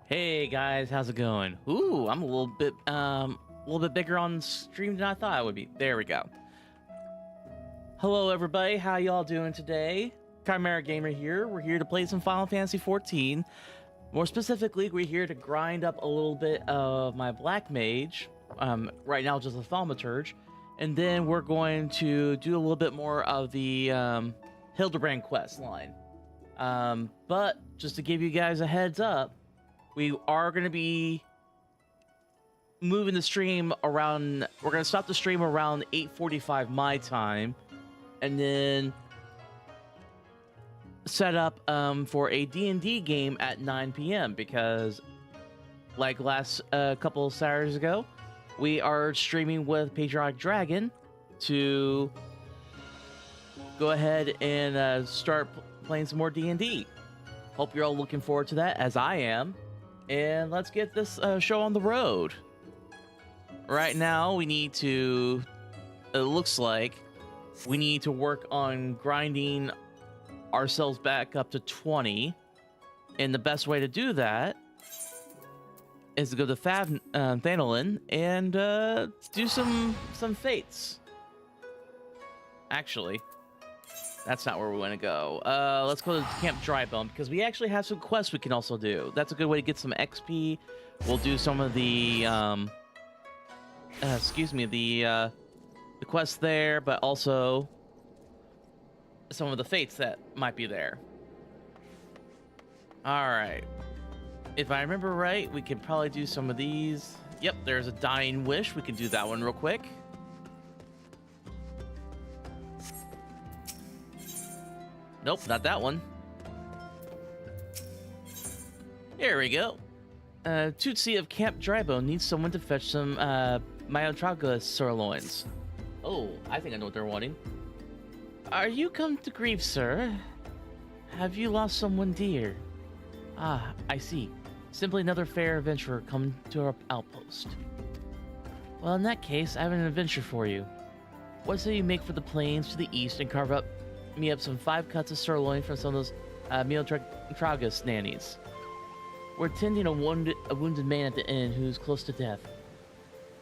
Hey guys, how's it going? Ooh, I'm a little bit bigger on stream than I thought I would be. There we go. Hello everybody, how y'all doing today? Chimera Gamer here. We're here to play some Final Fantasy XIV. More specifically, we're here to grind up a little bit of my Black Mage. Right now just a Thaumaturge. And then we're going to do a little bit more of the Hildebrand quest line. But just to give you guys a heads up, we are going to be moving the stream around. We're going to stop the stream around 8:45 my time, and then set up for a D&D game at 9 p.m. because, like last couple of Saturdays ago, we are streaming with Patriotic Dragon to go ahead and start playing some more D&D. Hope you're all looking forward to that, as I am. And let's get this show on the road. Right now, we need to... It looks like we need to work on grinding ourselves back up to 20. And the best way to do that is to go to Thanolin and do some fates. Actually, that's not where we want to go. Let's go to Camp Drybone, because we actually have some quests we can also do. That's a good way to get some XP. We'll do some of the, the quests there, but also some of the fates that might be there. Alright. If I remember right, we can probably do some of these. Yep, there's a Dying Wish. We can do that one real quick. Nope, not that one. Here we go. Tootsie of Camp Drybone needs someone to fetch some Myotragus sirloins. Oh, I think I know what they're wanting. Are you come to grief, sir? Have you lost someone dear? Ah, I see. Simply another fair adventurer come to our outpost. Well, in that case, I have an adventure for you. What say you make for the plains to the east and carve me up some 5 cuts of sirloin from some of those Myotragus nannies. We're tending a wounded man at the inn who's close to death.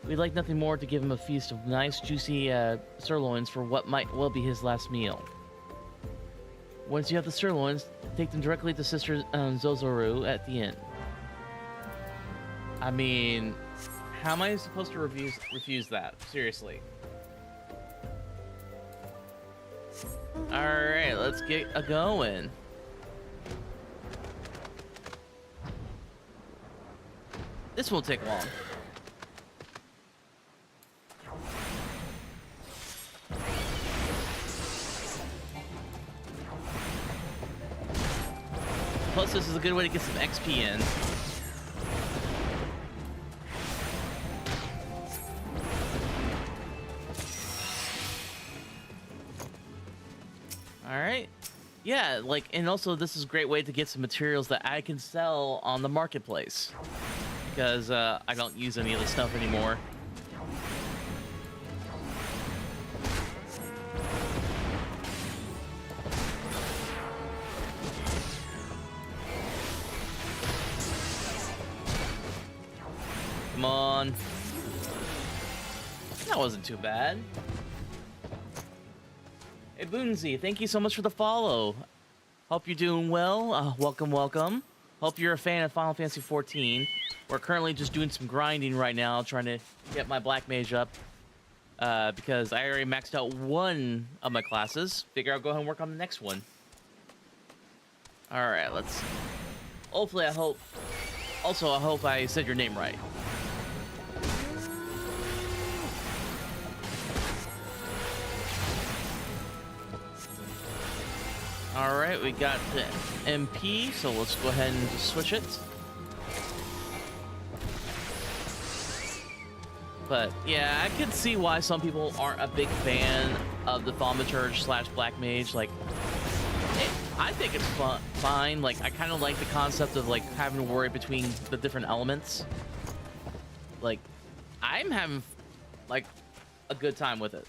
We'd like nothing more to give him a feast of nice, juicy sirloins for what might well be his last meal. Once you have the sirloins, take them directly to Sister Zozoru at the inn. I mean, how am I supposed to refuse that? Seriously. Alright, let's get going. This won't take long. Plus, this is a good way to get some XP in. Alright. Yeah, like, and also this is a great way to get some materials that I can sell on the marketplace. because I don't use any of the stuff anymore. Come on. That wasn't too bad. Hey, Boonsy, thank you so much for the follow. Hope you're doing well. Welcome, welcome. Hope you're a fan of Final Fantasy XIV. We're currently just doing some grinding right now, trying to get my Black Mage up. Because I already maxed out one of my classes. Figure I'll go ahead and work on the next one. Alright, let's... Hopefully, I hope... Also, I hope I said your name right. Alright, we got the MP, so let's go ahead and just switch it. But, yeah, I could see why some people aren't a big fan of the Thaumaturge / Black Mage. Like, I think it's fine. Like, I kind of like the concept of, like, having to worry between the different elements. Like, I'm having, like, a good time with it.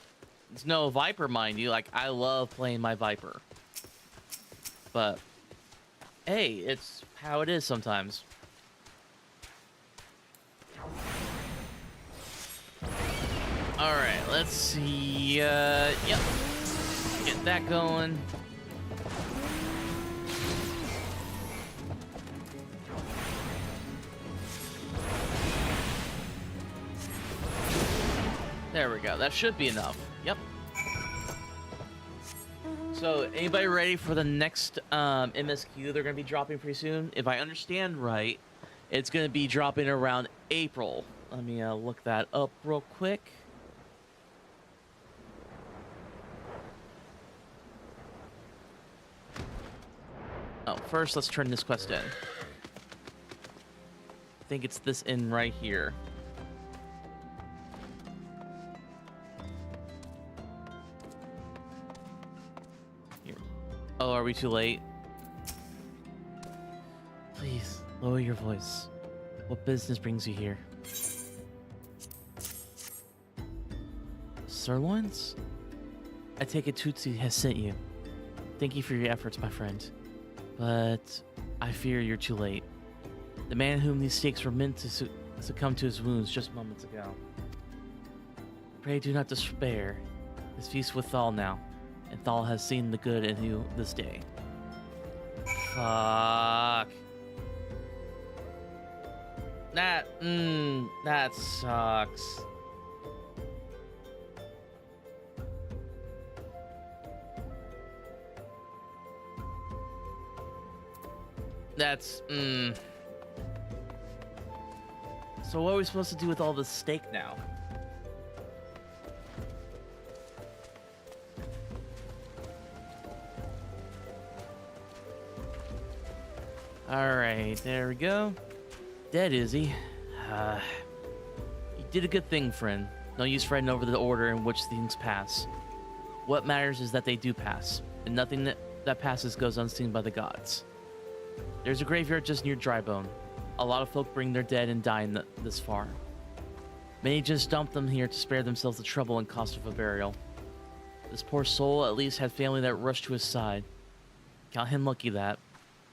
It's no Viper, mind you. Like, I love playing my Viper. But, hey, it's how it is sometimes. Alright, let's see, yep. Get that going. There we go, that should be enough. Yep. So, anybody ready for the next MSQ they're going to be dropping pretty soon? If I understand right, it's going to be dropping around April. Let me look that up real quick. Oh, first let's turn this quest in. I think it's this in right here. Oh, are we too late? Please, lower your voice. What business brings you here? Sirloins? I take it Tootsie has sent you. Thank you for your efforts, my friend. But I fear you're too late. The man whom these steaks were meant to succumb to his wounds just moments ago. Pray do not despair. This feast with Thal now. And Thal has seen the good in you this day. Fuck. That sucks. That's, So what are we supposed to do with all this steak now? Alright, there we go. Dead, is he? You did a good thing, friend. No use fretting over the order in which things pass. What matters is that they do pass, and nothing that passes goes unseen by the gods. There's a graveyard just near Drybone. A lot of folk bring their dead and die this far. Many just dump them here to spare themselves the trouble and cost of a burial. This poor soul at least had family that rushed to his side. Count him lucky that.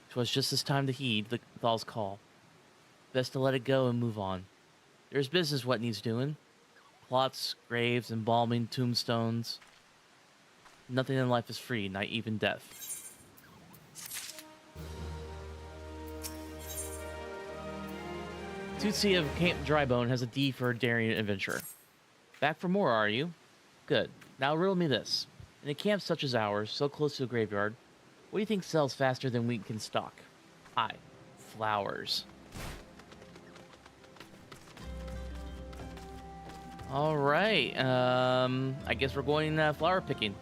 'Twas just his time to heed the Thal's call. Best to let it go and move on. There's business what needs doing. Plots, graves, embalming, tombstones. Nothing in life is free, not even death. Tootsie of Camp Drybone has a D for a daring adventure. Back for more, are you? Good. Now riddle me this. In a camp such as ours, so close to a graveyard, what do you think sells faster than we can stock? Flowers. All right. I guess we're going flower picking.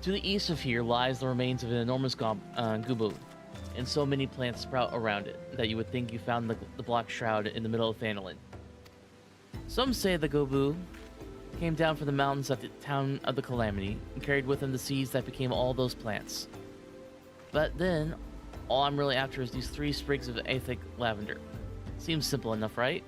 To the east of here lies the remains of an enormous gubu, and so many plants sprout around it that you would think you found the black shroud in the middle of Phandelin. Some say the gubu came down from the mountains at the town of the Calamity and carried with him the seeds that became all those plants. But then, All I'm really after is these 3 sprigs of Athenic lavender. Seems simple enough, right?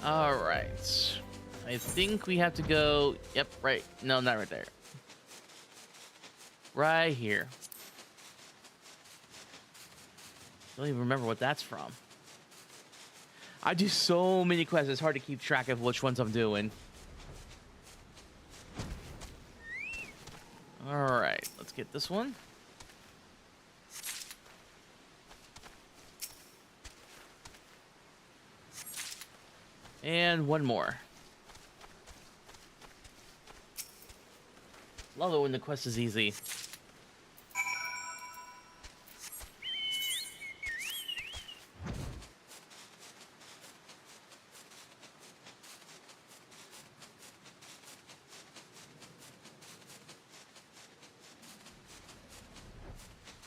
All right. I think we have to go... Yep, right. No, not right there. Right here. Don't even remember what that's from. I do so many quests, it's hard to keep track of which ones I'm doing. Alright, let's get this one. And one more. Love it when the quest is easy.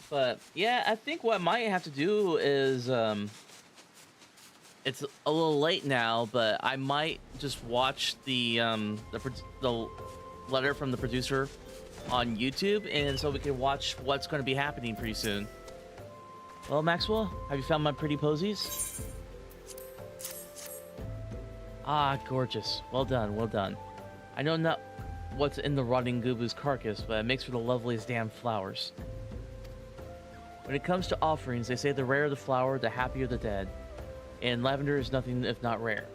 But yeah, I think what I might have to do is it's a little late now, but I might just watch the letter from the producer on YouTube, and so we can watch what's going to be happening pretty soon. Well, Maxwell, have you found my pretty posies? Ah, gorgeous. Well done, well done. I know not what's in the rotting Gubu's carcass, but it makes for the loveliest damn flowers. When it comes to offerings, they say the rarer the flower, the happier the dead. And lavender is nothing if not rare.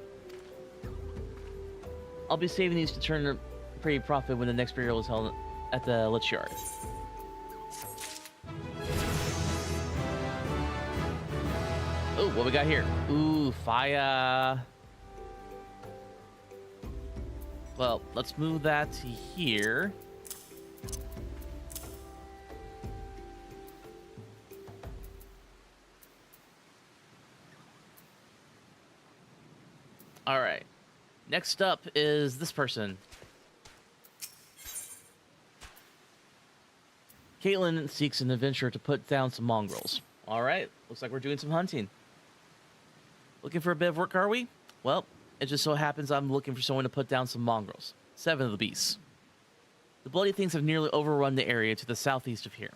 I'll be saving these to turn a pretty profit when the next burial is held at the Lich Yard. Oh, what we got here? Ooh, fire. Well, let's move that to here. All right. Next up is this person. Caitlin seeks an adventurer to put down some mongrels. All right. Looks like we're doing some hunting. Looking for a bit of work, are we? Well, it just so happens I'm looking for someone to put down some mongrels. 7 of the beasts. The bloody things have nearly overrun the area to the southeast of here.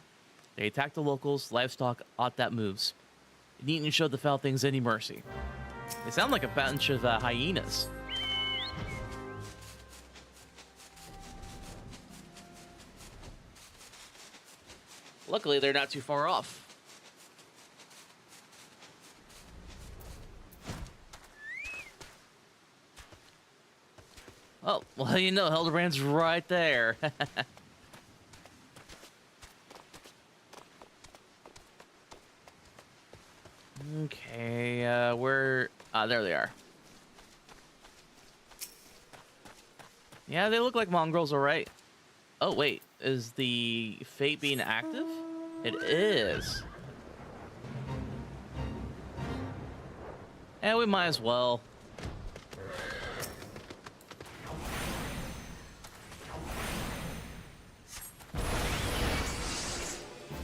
They attack the locals, livestock, aught that moves. They needn't show the foul things any mercy. They sound like a bunch of hyenas. Luckily, they're not too far off. Oh, well, you know, Hildebrand's right there. Okay, where... Ah, there they are. Yeah, they look like mongrels, alright. Oh, wait. Is the fate being active? It is. Yeah, we might as well.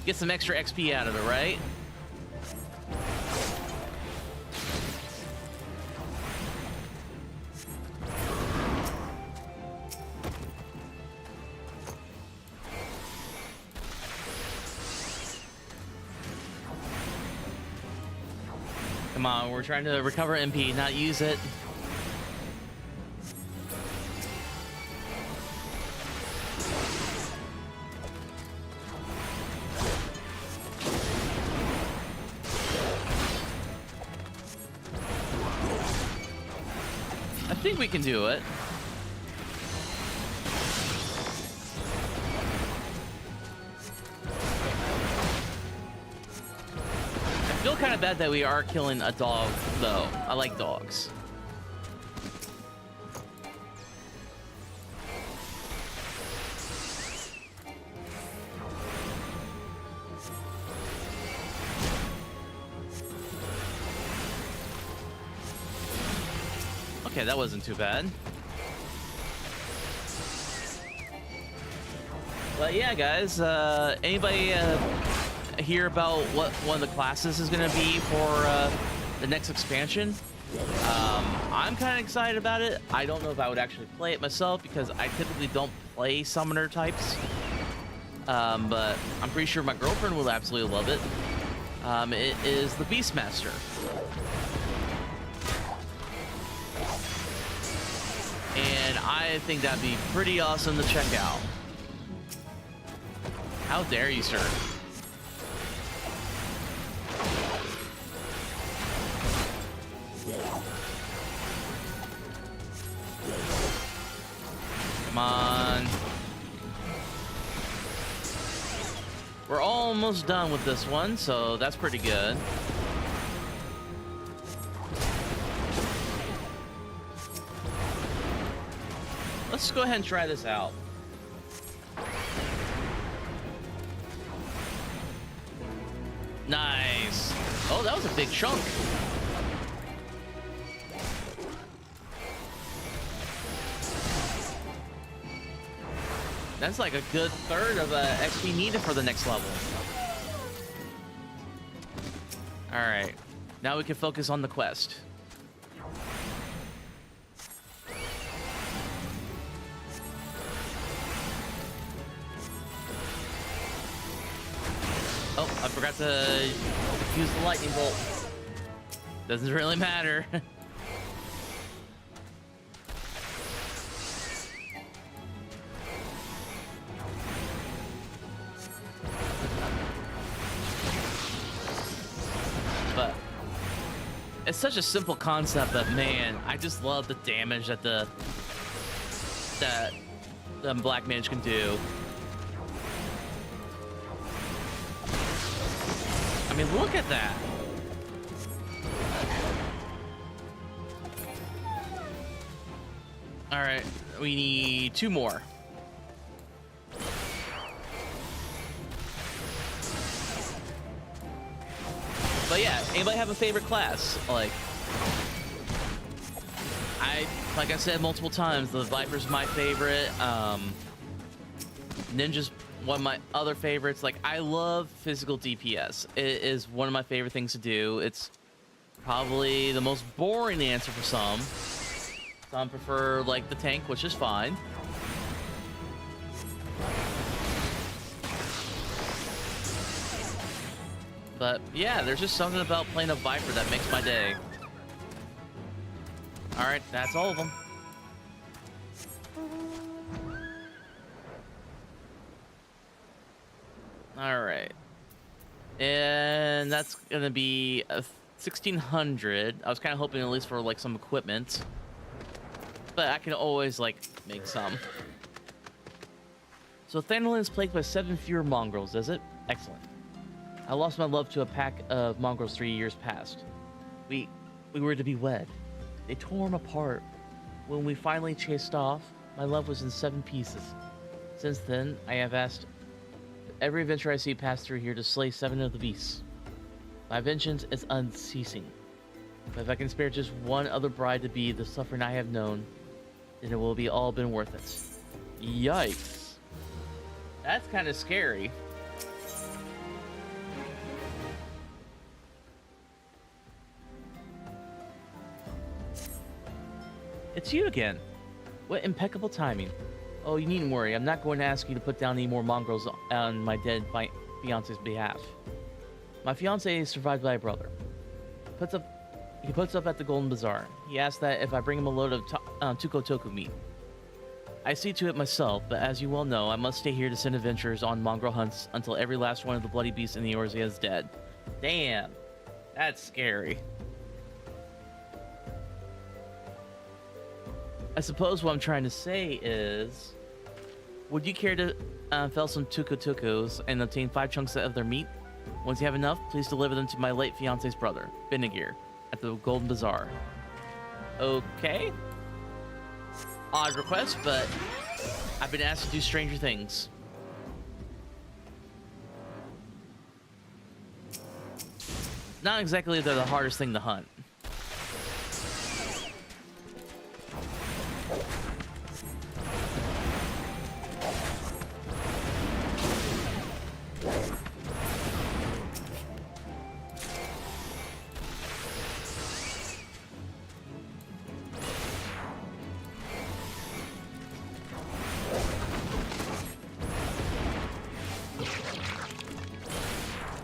Get some extra XP out of it, right? Come on, we're trying to recover MP, not use it. I think we can do it. I feel kind of bad that we are killing a dog, though. I like dogs. Okay, that wasn't too bad. But yeah, guys, anybody hear about what one of the classes is going to be for the next expansion? I'm kind of excited about it. I don't know if I would actually play it myself because I typically don't play summoner types. But I'm pretty sure my girlfriend will absolutely love it. It is the Beastmaster. And I think that'd be pretty awesome to check out. How dare you, sir? Come on. We're almost done with this one, so that's pretty good. Let's go ahead and try this out. Nice. Oh, that was a big chunk. That's like a good third of XP needed for the next level. All right, now we can focus on the quest. Oh, I forgot to use the lightning bolt. Doesn't really matter. But it's such a simple concept that, man, I just love the damage that the black mage can do. I mean, look at that. All right, we need 2 more. But yeah, anybody have a favorite class? Like I said multiple times, the Viper's my favorite. Ninja's one of my other favorites. Like, I love physical DPS. It is one of my favorite things to do. It's probably the most boring answer for some. Some prefer like the tank, which is fine. But yeah, there's just something about playing a Viper that makes my day. All right, that's all of them. All right, and that's gonna be a 1600. I was kind of hoping at least for like some equipment, but I can always like make some. So Thanalan is plagued by 7 fewer mongrels, is it? Excellent. I lost my love to a pack of mongrels 3 years past. We were to be wed. They tore him apart. When we finally chased off, my love was in 7 pieces. Since then, I have asked every adventurer I see pass through here to slay 7 of the beasts. My vengeance is unceasing. But if I can spare just one other bride to be the suffering I have known, then it will be all been worth it. Yikes. That's kind of scary. It's you again. What impeccable timing. Oh, you needn't worry. I'm not going to ask you to put down any more mongrels on my dead fiance's behalf. My fiance is survived by a brother. He puts up at the Golden Bazaar. He asks that if I bring him a load of tukotoku meat. I see to it myself, but as you well know, I must stay here to send adventurers on mongrel hunts until every last one of the bloody beasts in the Eorzea is dead. Damn. That's scary. I suppose what I'm trying to say is, would you care to fell some tukotukus and obtain 5 chunks of their meat? Once you have enough, please deliver them to my late fiance's brother, Benegir, at the Golden Bazaar. Okay. Odd request, but I've been asked to do stranger things. Not exactly they're the hardest thing to hunt.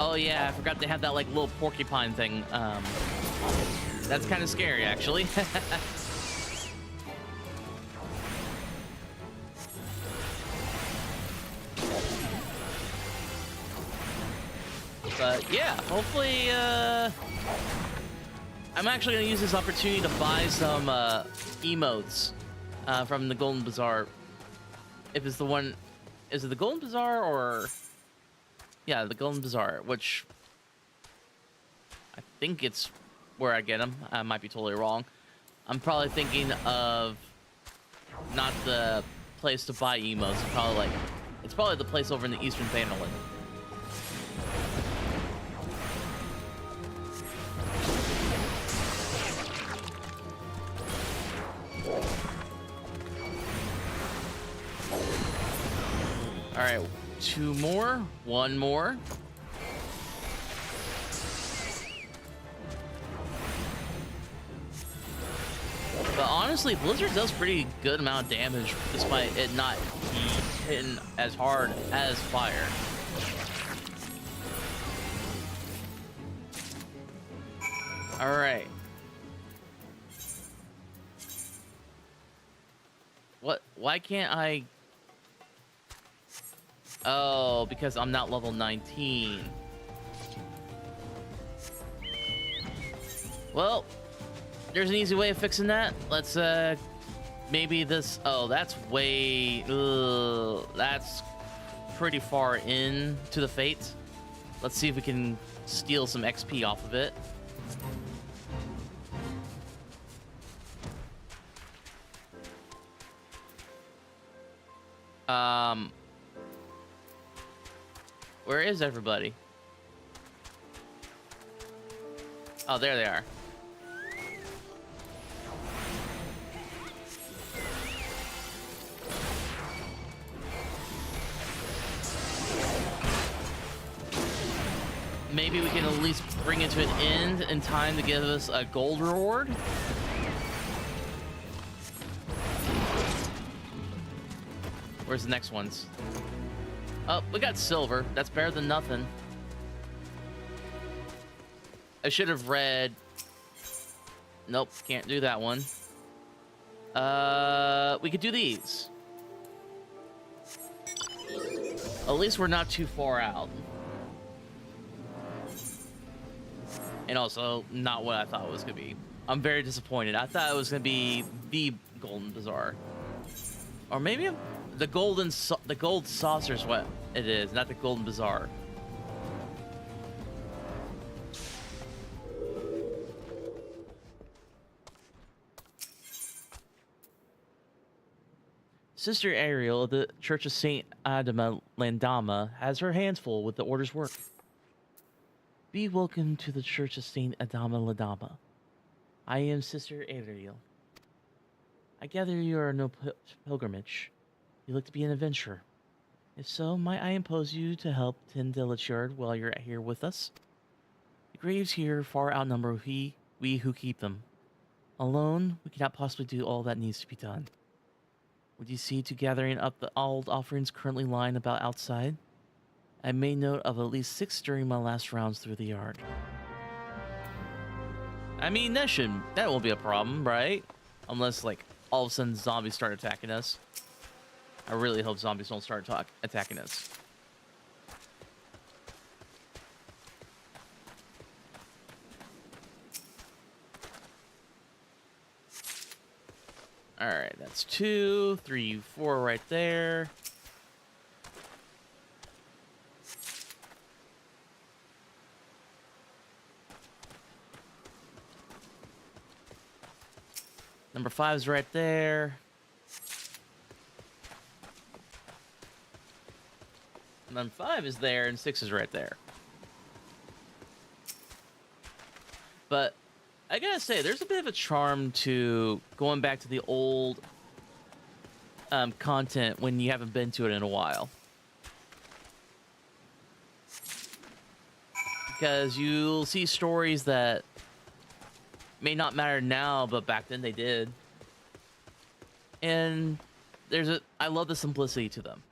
Oh yeah, I forgot they have that like little porcupine thing. That's kind of scary, actually. But yeah, hopefully, I'm actually gonna use this opportunity to buy some emotes from the Golden Bazaar. If it's the one, is it the Golden Bazaar or? Yeah, the Golden Bazaar, which I think it's where I get them. I might be totally wrong. I'm probably thinking of not the place to buy emotes. It's probably the place over in the Eastern Bannerland. All right, 2 more, 1 more. But honestly, Blizzard does pretty good amount of damage despite it not be hitting as hard as fire. All right. What? Why can't I? Oh, because I'm not level 19. Well, there's an easy way of fixing that. Let's maybe this. Oh, that's way. That's pretty far in to the fate. Let's see if we can steal some XP off of it. Where is everybody? Oh, there they are. Maybe we can at least bring it to an end in time to give us a gold reward. Where's the next ones? Oh, we got silver. That's better than nothing. I should have read. Nope, can't do that one. We could do these. At least we're not too far out. And also, not what I thought it was gonna be. I'm very disappointed. I thought it was gonna be the Golden Bazaar, or maybe the gold saucer is what it is, not the Golden Bazaar. Sister Ariel of the Church of Saint Adama Landama has her hands full with the order's work. Be welcome to the Church of Saint Adama Landama. I am Sister Ariel. I gather you are no pilgrimage. You look to be an adventurer. If so, might I impose you to help tend the yard while you're here with us? The graves here far outnumber we who keep them. Alone, we cannot possibly do all that needs to be done. Would you see to gathering up the old offerings currently lying about outside? I made note of at least 6 during my last rounds through the yard. I mean, that won't be a problem, right? Unless, like, all of a sudden zombies start attacking us. I really hope zombies don't start attacking us. Alright, that's 2, 3, 4 right there. Number 5 is right there. And then 5 is there, and 6 is right there. But I gotta say, there's a bit of a charm to going back to the old content when you haven't been to it in a while. Because you'll see stories that may not matter now, but back then they did. And I love the simplicity to them.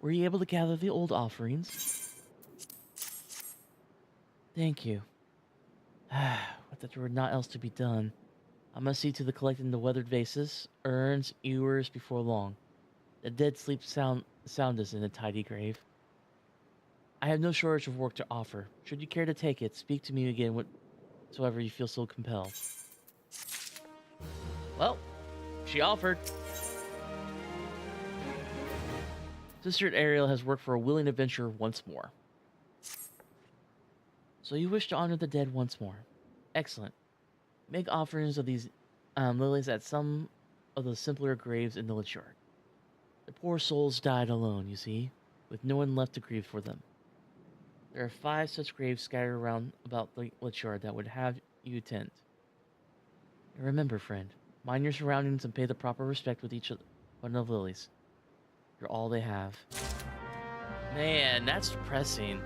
Were you able to gather the old offerings? Thank you. What that there were not else to be done. I must see to the collecting the weathered vases, urns, ewers before long. The dead sleep soundest in a tidy grave. I have no shortage of work to offer. Should you care to take it, speak to me again whatsoever you feel so compelled. Well, she offered. Sister Ariel has worked for a willing adventurer once more. So you wish to honor the dead once more. Excellent. Make offerings of these lilies at some of the simpler graves in the Lich Yard. The poor souls died alone, you see, with no one left to grieve for them. There are 5 such graves scattered around about the Lich Yard that would have you attend. And remember, friend, mind your surroundings and pay the proper respect with each one of the lilies. You're all they have. Man, that's depressing.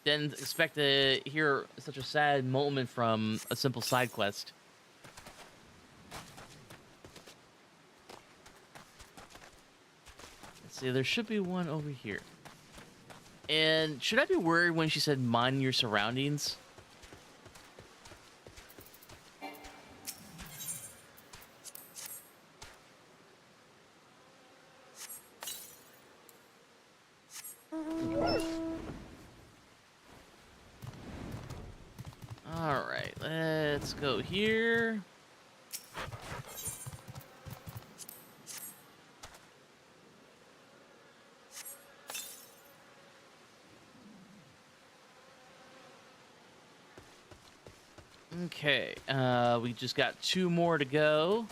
Didn't expect to hear such a sad moment from a simple side quest. Let's see, there should be one over here. And should I be worried when she said mind your surroundings? Alright, let's go here. Okay, we just got 2 more to go.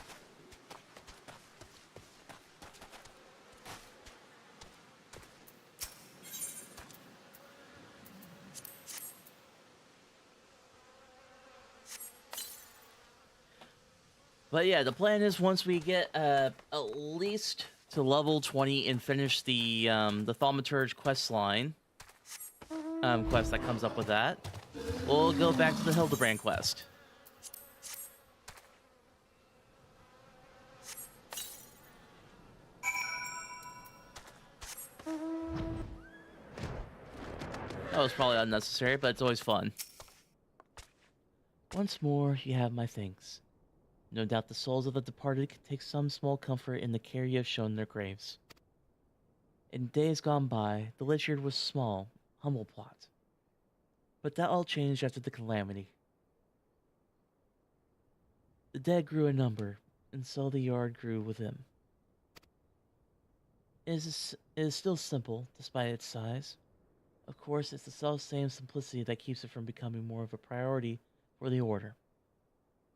But yeah, the plan is once we get at least to level 20 and finish the Thaumaturge quest line, quest that comes up with that, we'll go back to the Hildebrand quest. That was probably unnecessary, but it's always fun. Once more, you have my thanks. No doubt the souls of the departed can take some small comfort in the care you have shown their graves. In days gone by, the Lich Yard was small, humble plot. But that all changed after the calamity. The dead grew in number, and so the yard grew with them. It is still simple, despite its size. Of course, it's the self-same simplicity that keeps it from becoming more of a priority for the Order.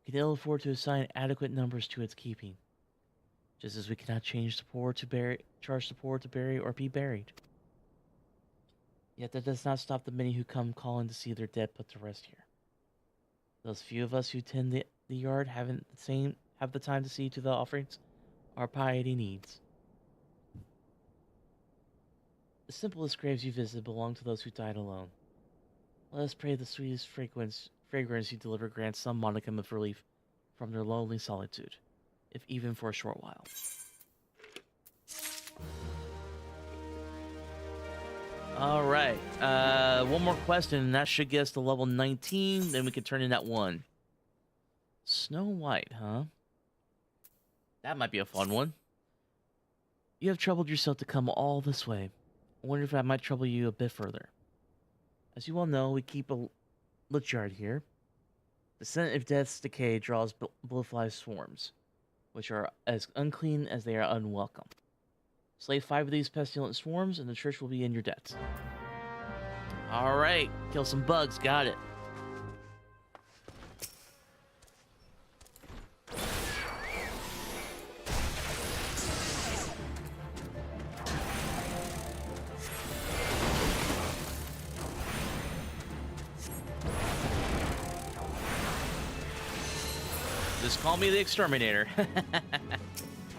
We can ill afford to assign adequate numbers to its keeping, just as we cannot charge the poor to bury or be buried. Yet that does not stop the many who come calling to see their dead put to rest here. Those few of us who tend the yard have the time to see to the offerings our piety needs. The simplest graves you visit belong to those who died alone. Let us pray the sweetest fragrance you deliver grants some modicum of relief from their lonely solitude, if even for a short while. Alright, one more question, and that should get us to level 19, then we can turn in that one. Snow White, huh? That might be a fun one. You have troubled yourself to come all this way. I wonder if I might trouble you a bit further. As you well know, we keep a Lich Yard here. The scent of death's decay draws blowfly swarms, which are as unclean as they are unwelcome. Slay 5 of these pestilent swarms, and the church will be in your debt. Alright, kill some bugs, got it. Just call me the Exterminator.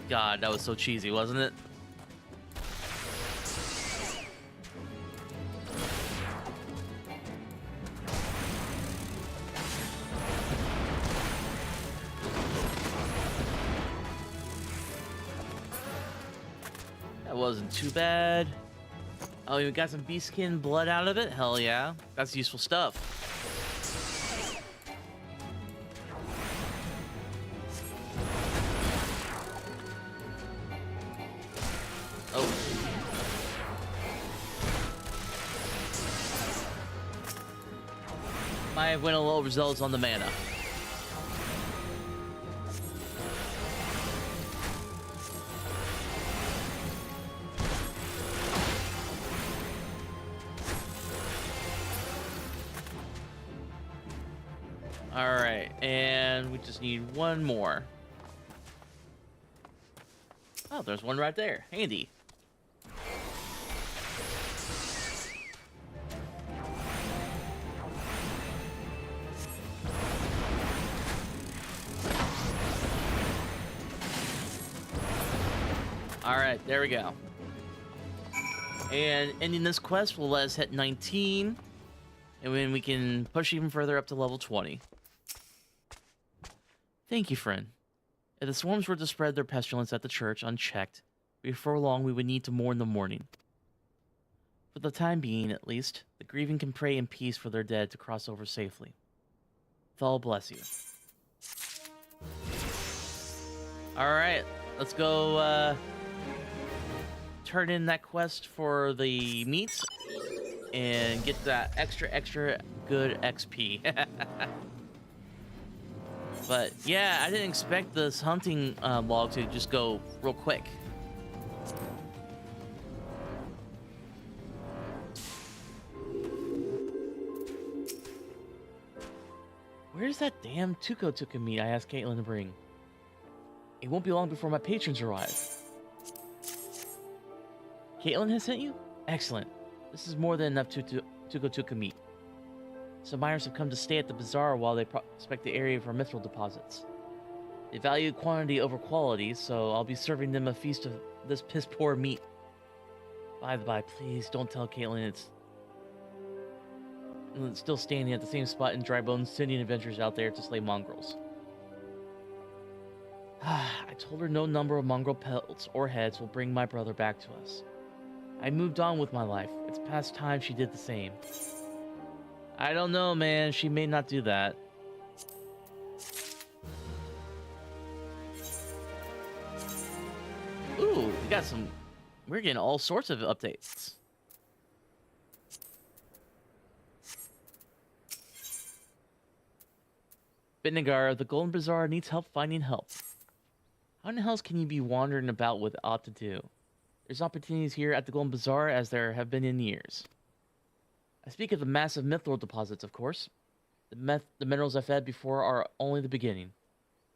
God, that was so cheesy, wasn't it? That wasn't too bad. Oh, we got some beast skin blood out of it? Hell yeah. That's useful stuff. Oh. Might have went a little overzealous on the mana. Alright, and we just need one more. Oh, there's one right there. Handy. Alright, there we go. And ending this quest will let us hit 19. And then we can push even further up to level 20. Thank you, friend. If the swarms were to spread their pestilence at the church unchecked, before long we would need to mourn the mourning. For the time being, at least, the grieving can pray in peace for their dead to cross over safely. Thal bless you. Alright, let's go turn in that quest for the meats and get that extra good XP. But yeah, I didn't expect this hunting log to just go real quick. Where's that damn Tuka meat I asked Caitlin to bring? It won't be long before my patrons arrive. Caitlin has sent you? Excellent. This is more than enough Tuka meat. Some miners have come to stay at the bazaar while they prospect the area for mithril deposits. They value quantity over quality, so I'll be serving them a feast of this piss-poor meat. By the by, please don't tell Caitlin it's still standing at the same spot in Drybones, sending adventurers out there to slay mongrels. I told her no number of mongrel pelts or heads will bring my brother back to us. I moved on with my life. It's past time she did the same. I don't know, man. She may not do that. Ooh, we got some... We're getting all sorts of updates. Bitnagar, the Golden Bazaar needs help finding help. How in the hells can you be wandering about with aught to do? There's opportunities here at the Golden Bazaar as there have been in years. I speak of the massive mithril deposits, of course. The minerals I've had before are only the beginning.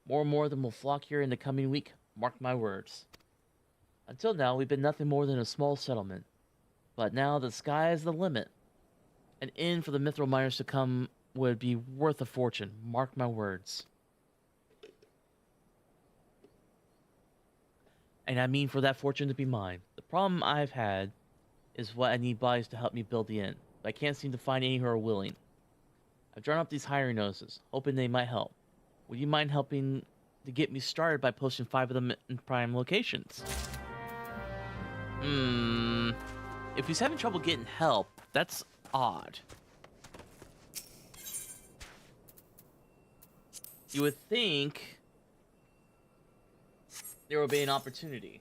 More and more of them will flock here in the coming week, mark my words. Until now, we've been nothing more than a small settlement. But now the sky is the limit. An inn for the mithril miners to come would be worth a fortune, mark my words. And I mean for that fortune to be mine. The problem I've had is what I need bodies to help me build the inn. But I can't seem to find any who are willing. I've drawn up these hiring notices, hoping they might help. Would you mind helping to get me started by posting 5 of them in prime locations? If he's having trouble getting help, that's odd. You would think there would be an opportunity.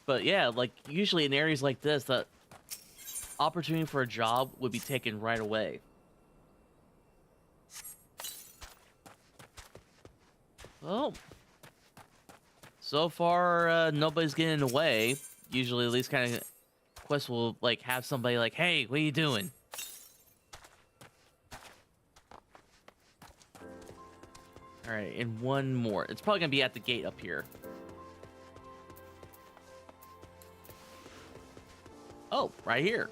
But yeah, like, usually in areas like this, the opportunity for a job would be taken right away. Well, so far, nobody's getting in the way. Usually, these kind of quests will, like, have somebody like, hey, what are you doing? Alright, and one more. It's probably gonna be at the gate up here. Oh, right here.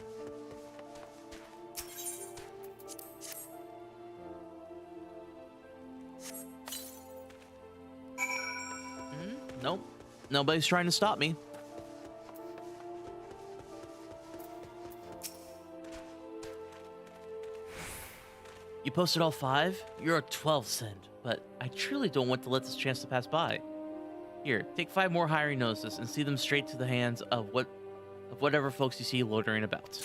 Nope. nobody's trying to stop me. You posted all 5? You're a 12 cent, but I truly don't want to let this chance to pass by. Here, take 5 more hiring notices and see them straight to the hands of whatever folks you see loitering about.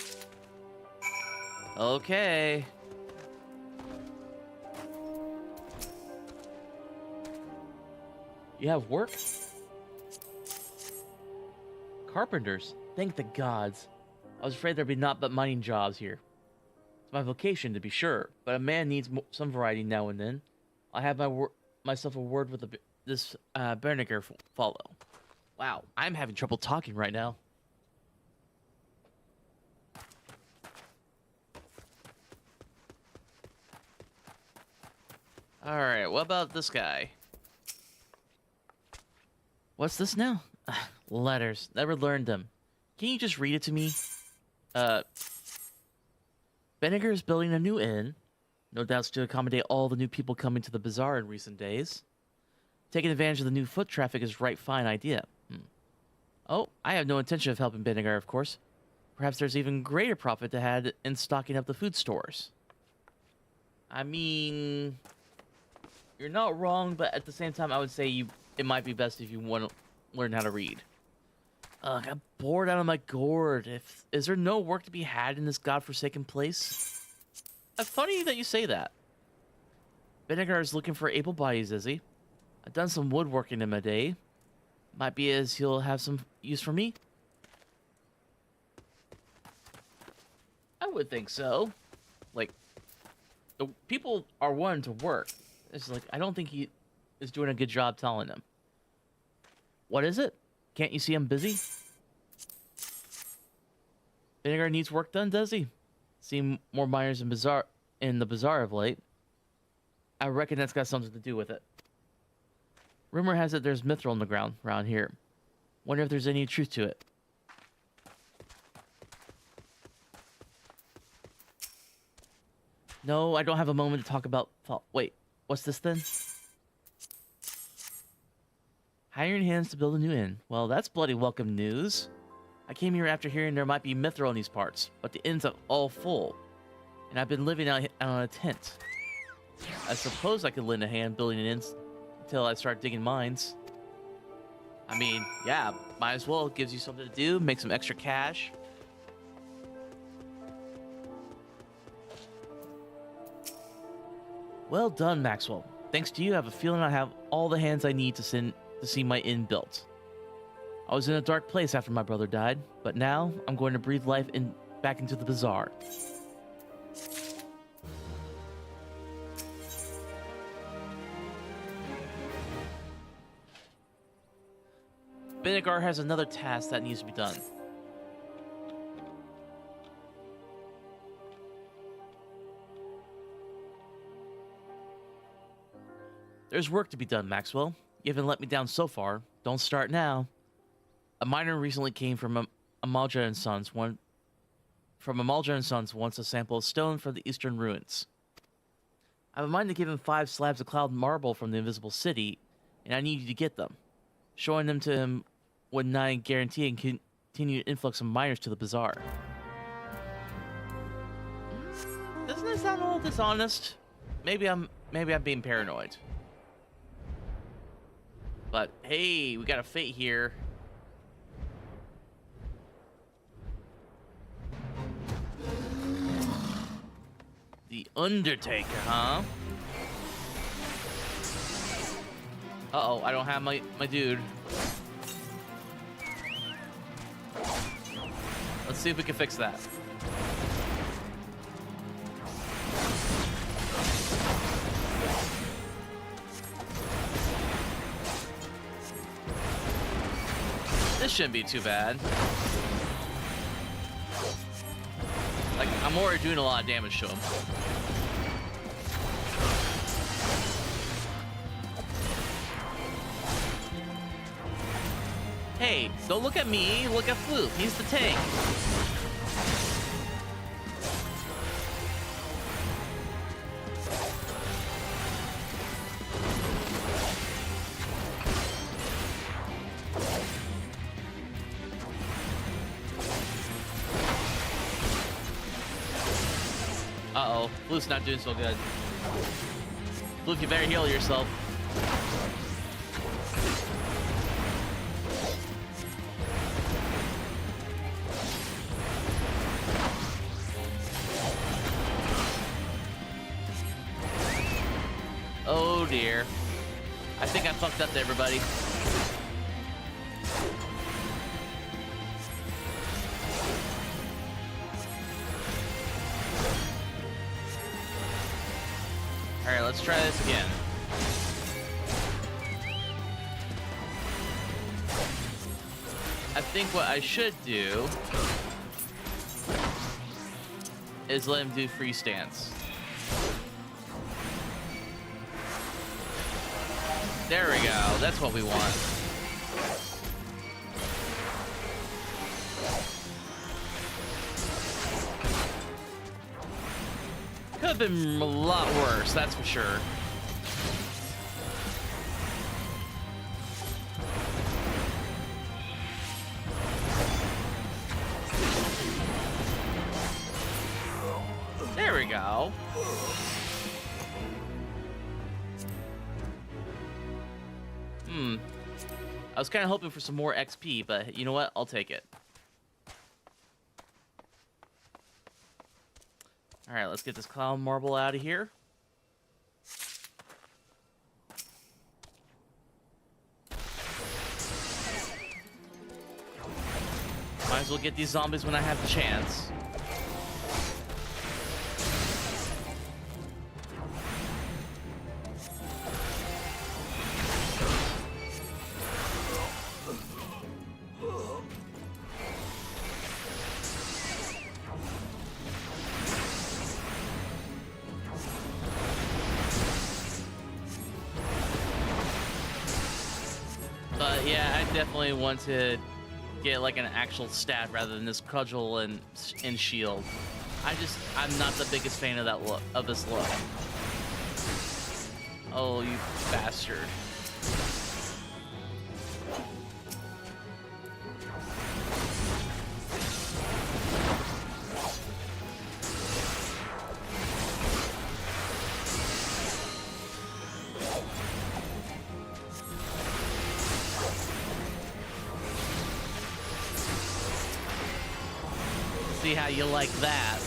Okay. You have work? Carpenters. Thank the gods. I was afraid there'd be naught but mining jobs here. It's my vocation, to be sure, but a man needs some variety now and then. I'll have myself a word with this Berniger follow. Wow, I'm having trouble talking right now. Alright, what about this guy? What's this now? Letters. Never learned them. Can you just read it to me? Benniger is building a new inn. No doubts to accommodate all the new people coming to the bazaar in recent days. Taking advantage of the new foot traffic is right fine idea. Oh, I have no intention of helping Benniger, of course. Perhaps there's even greater profit to had in stocking up the food stores. I mean, you're not wrong, but at the same time, I would say it might be best if you want to learn how to read. Ugh, I'm bored out of my gourd. Is there no work to be had in this godforsaken place? Funny that you say that. Benniger is looking for able bodies, is he? I've done some woodworking in my day. Might be as he'll have some use for me. I would think so. Like, the people are wanting to work. It's like, I don't think he is doing a good job telling them. What is it? Can't you see I'm busy? Benniger needs work done, does he? Seen more miners in the bazaar of late. I reckon that's got something to do with it. Rumor has it there's mithril on the ground around here. Wonder if there's any truth to it. No, I don't have a moment to talk about... Wait, what's this then? Hiring hands to build a new inn. Well, that's bloody welcome news. I came here after hearing there might be mithril in these parts, but the inn's all full. And I've been living out on a tent. I suppose I could lend a hand building an inn until I start digging mines. I mean, yeah, might as well. It gives you something to do, make some extra cash. Well done, Maxwell. Thanks to you, I have a feeling I have all the hands I need to see my inn built. I was in a dark place after my brother died, but now I'm going to breathe life back into the bazaar. Benniger has another task that needs to be done. There's work to be done, Maxwell. You haven't let me down so far. Don't start now. A miner recently came from Amalja and Sons wants a sample of stone from the eastern ruins. I have a mind to give him 5 slabs of cloud marble from the invisible city, and I need you to get them. Showing them to him would nigh guarantee a continued influx of miners to the bazaar. Doesn't that sound a little dishonest? Maybe I'm being paranoid. But hey, we got a fate here. The Undertaker, huh? Uh-oh, I don't have my dude. Let's see if we can fix that. This shouldn't be too bad. Like, I'm already doing a lot of damage to him. Hey, don't look at me, look at Floop. He's the tank. Uh-oh. Blue's not doing so good. Blue, you better heal yourself. Oh dear. I think I fucked up there, everybody. Alright, let's try this again. I think what I should do is let him do free stance. There we go. That's what we want. Could have been a lot worse, that's for sure. There we go. I was kind of hoping for some more XP, but you know what? I'll take it. All right, let's get this cloud marble out of here. Might as well get these zombies when I have the chance. But yeah, I definitely want to get like an actual stat rather than this cudgel and shield. I'm not the biggest fan of that look, of this look. Oh, you bastard. See how you like that.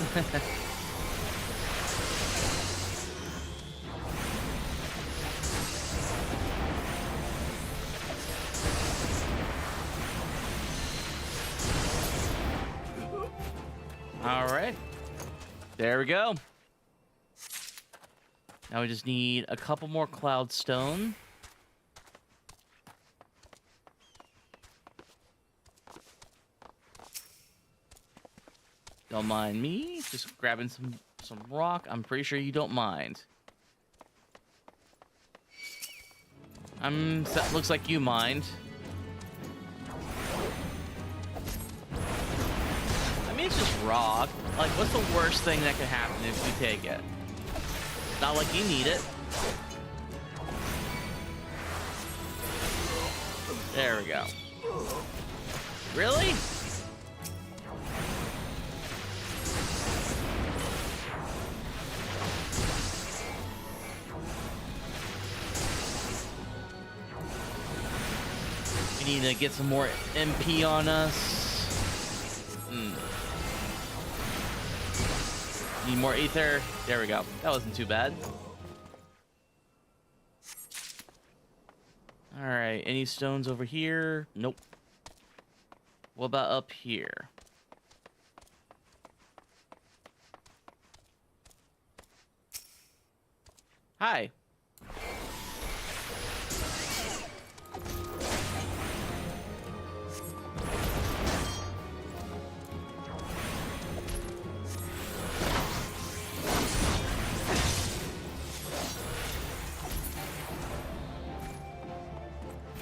All right. There we go. Now we just need a couple more cloud stone. Don't mind me, just grabbing some rock. I'm pretty sure you don't mind. Looks like you mind. I mean, it's just rock. Like, what's the worst thing that could happen if you take it? Not like you need it. There we go. Really? We need to get some more MP on us. Need more ether. There we go. That wasn't too bad. All right. Any stones over here? Nope. What about up here? Hi.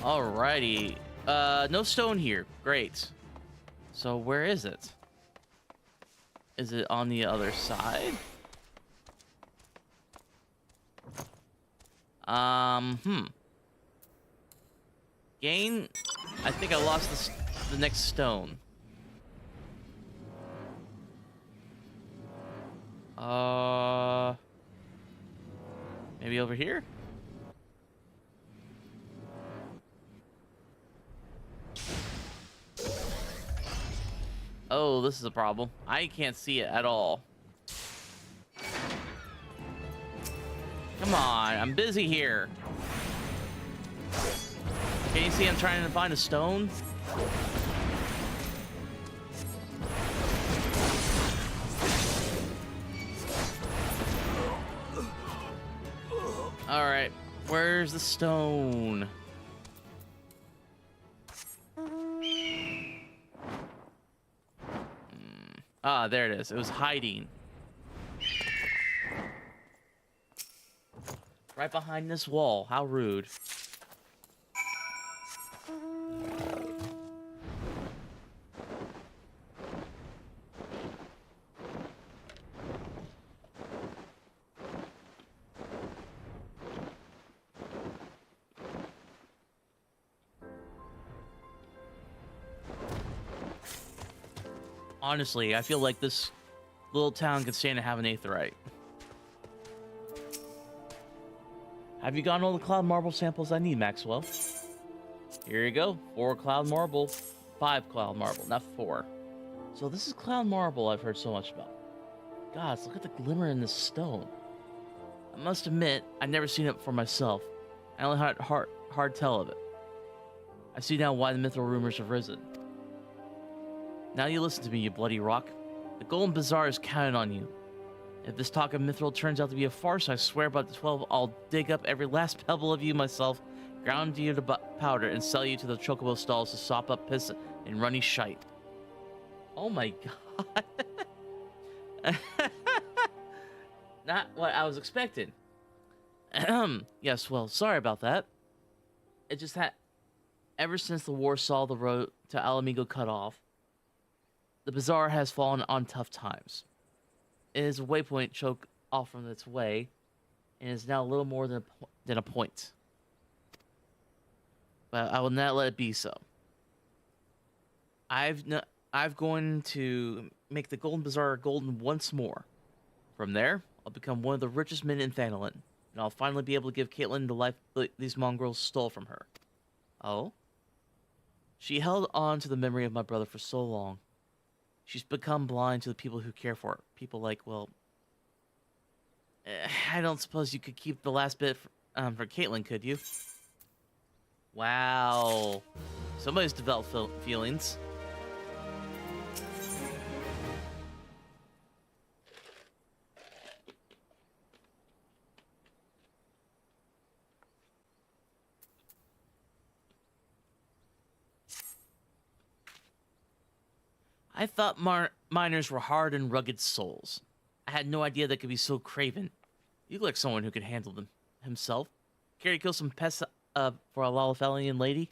Alrighty. No stone here. Great. So where is it? Is it on the other side? Gain. I think I lost the next stone. Maybe over here? Oh, this is a problem. I can't see it at all. Come on, I'm busy here. Can you see I'm trying to find a stone? All right, where's the stone? Ah, there it is. It was hiding. Right behind this wall. How rude. Honestly, I feel like this little town could stand to have an aetheryte. Have you gotten all the cloud marble samples I need, Maxwell? Here you go. 4 cloud marble. 5 cloud marble, not 4. So this is cloud marble I've heard so much about. Gods, look at the glimmer in this stone. I must admit, I've never seen it for myself. I only had hard tell of it. I see now why the mithril rumors have risen. Now you listen to me, you bloody rock. The Golden Bazaar is counting on you. If this talk of mithril turns out to be a farce, I swear by the 12, I'll dig up every last pebble of you myself, ground you to powder, and sell you to the chocobo stalls to sop up piss and runny shite. Oh my god. Not what I was expecting. Yes, well, sorry about that. It just had... Ever since the war saw the road to Alamigo cut off, the bazaar has fallen on tough times. It is a waypoint choke off from its way, and is now little more than a point. But I will not let it be so. I've going to make the Golden Bazaar golden once more. From there, I'll become one of the richest men in Thanalin, and I'll finally be able to give Caitlin the life these mongrels stole from her. Oh? She held on to the memory of my brother for so long. She's become blind to the people who care for her. People like, well... I don't suppose you could keep the last bit for Caitlin, could you? Wow. Somebody's developed feelings. I thought miners were hard and rugged souls. I had no idea they could be so craven. You look like someone who could handle them himself. Care to kill some pests for a Lalafelian lady?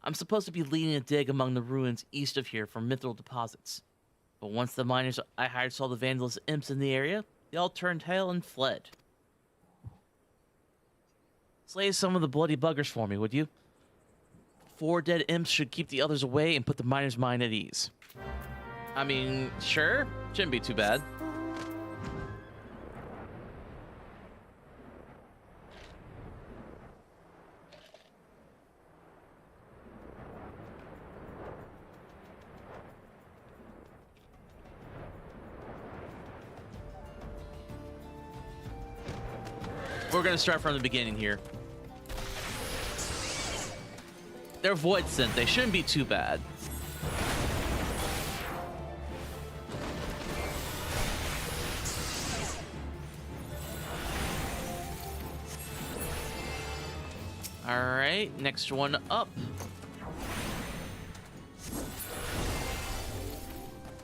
I'm supposed to be leading a dig among the ruins east of here for mithril deposits. But once the miners I hired saw the vandalous imps in the area, they all turned tail and fled. Slay some of the bloody buggers for me, would you? 4 dead imps should keep the others away and put the miners' mind at ease. I mean, sure. Shouldn't be too bad. We're gonna start from the beginning here. They're void synth. They shouldn't be too bad. All right, next one up.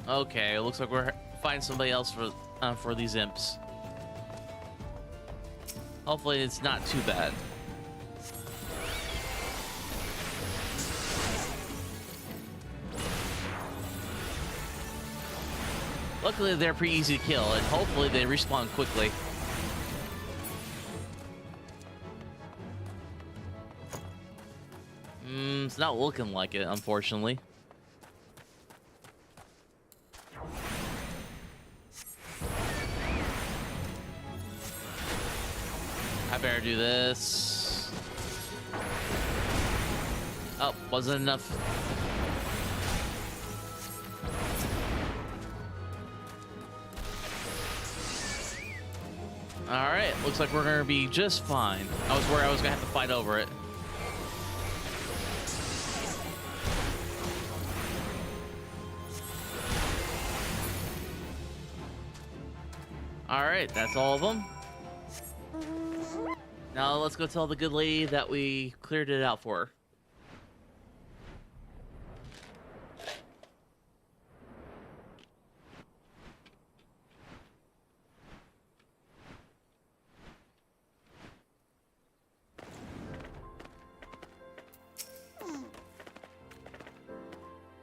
Okay, it looks like we're finding somebody else for these imps. Hopefully, it's not too bad. Luckily, they're pretty easy to kill, and hopefully they respawn quickly. It's not looking like it, unfortunately. do this. Oh, wasn't enough. Alright, looks like we're gonna be just fine. I was worried I was gonna have to fight over it. Alright, that's all of them. Now let's go tell the good lady that we cleared it out for her.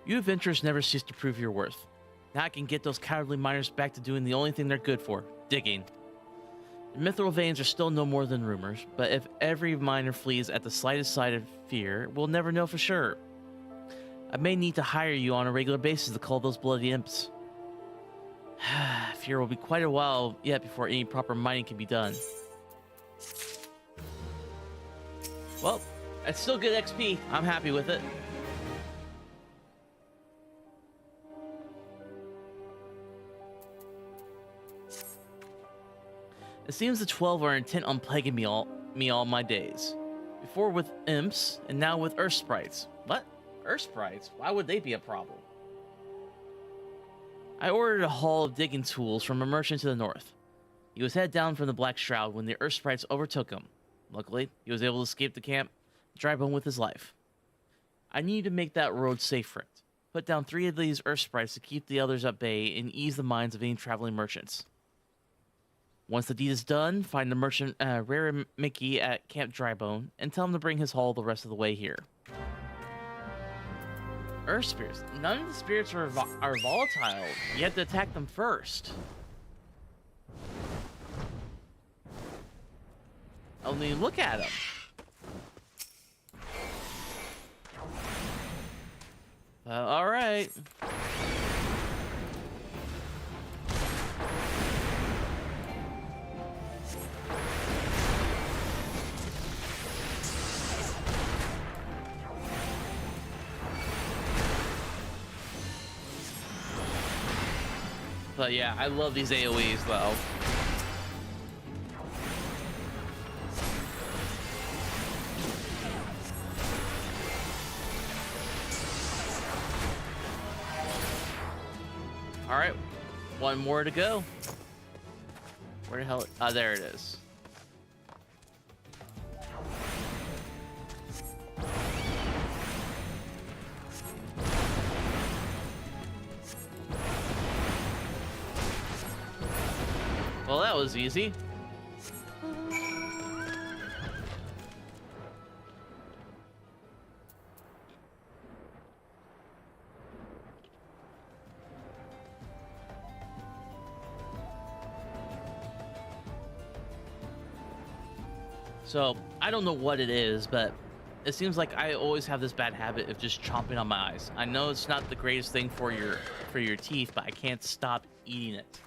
You adventurers never cease to prove your worth. Now I can get those cowardly miners back to doing the only thing they're good for, digging. The mithril veins are still no more than rumors, but if every miner flees at the slightest sign of fear, we'll never know for sure. I may need to hire you on a regular basis to call those bloody imps. Fear will be quite a while yet before any proper mining can be done. Well, that's still good XP. I'm happy with it. It seems the 12 are intent on plaguing me all my days. Before with imps, and now with earth sprites. What? Earth sprites? Why would they be a problem? I ordered a haul of digging tools from a merchant to the north. He was headed down from the Black Shroud when the earth sprites overtook him. Luckily, he was able to escape the camp and drive home with his life. I need to make that road safe for it. Put down 3 of these earth sprites to keep the others at bay and ease the minds of any traveling merchants. Once the deed is done, find the merchant Rare Mickey at Camp Drybone and tell him to bring his haul the rest of the way here. Earth spirits. None of the spirits are volatile. You have to attack them first. I mean, look at them. All right. But yeah, I love these AoEs though. All right, one more to go. Where the hell? Ah, there it is. Well, that was easy. So, I don't know what it is, but it seems like I always have this bad habit of just chomping on my eyes. I know it's not the greatest thing for your teeth, but I can't stop eating it.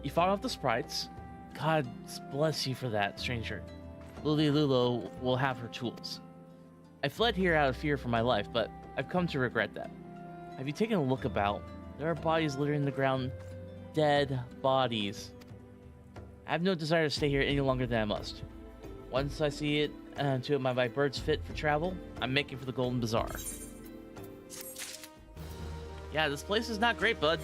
You fought off the sprites. God bless you for that, stranger. Lily Lulo will have her tools. I fled here out of fear for my life, but I've come to regret that. Have you taken a look about? There are bodies littering the ground. Dead bodies. I have no desire to stay here any longer than I must. Once I see it to my birds fit for travel, I'm making for the Golden Bazaar. Yeah, this place is not great, bud.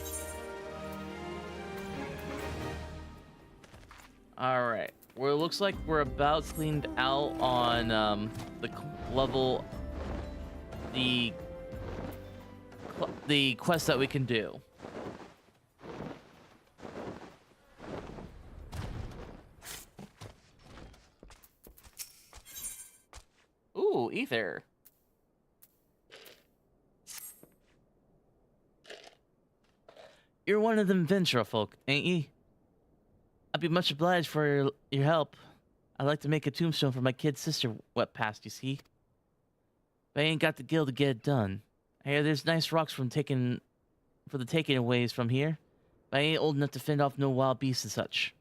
All right, well, it looks like we're about cleaned out on the quest that we can do. Ooh, ether. You're one of them Ventura folk, ain't ye? I'd be much obliged for your help. I'd like to make a tombstone for my kid sister went past, you see. But I ain't got the gil to get it done. I hear there's nice rocks for the taking aways from here, but I ain't old enough to fend off no wild beasts and such.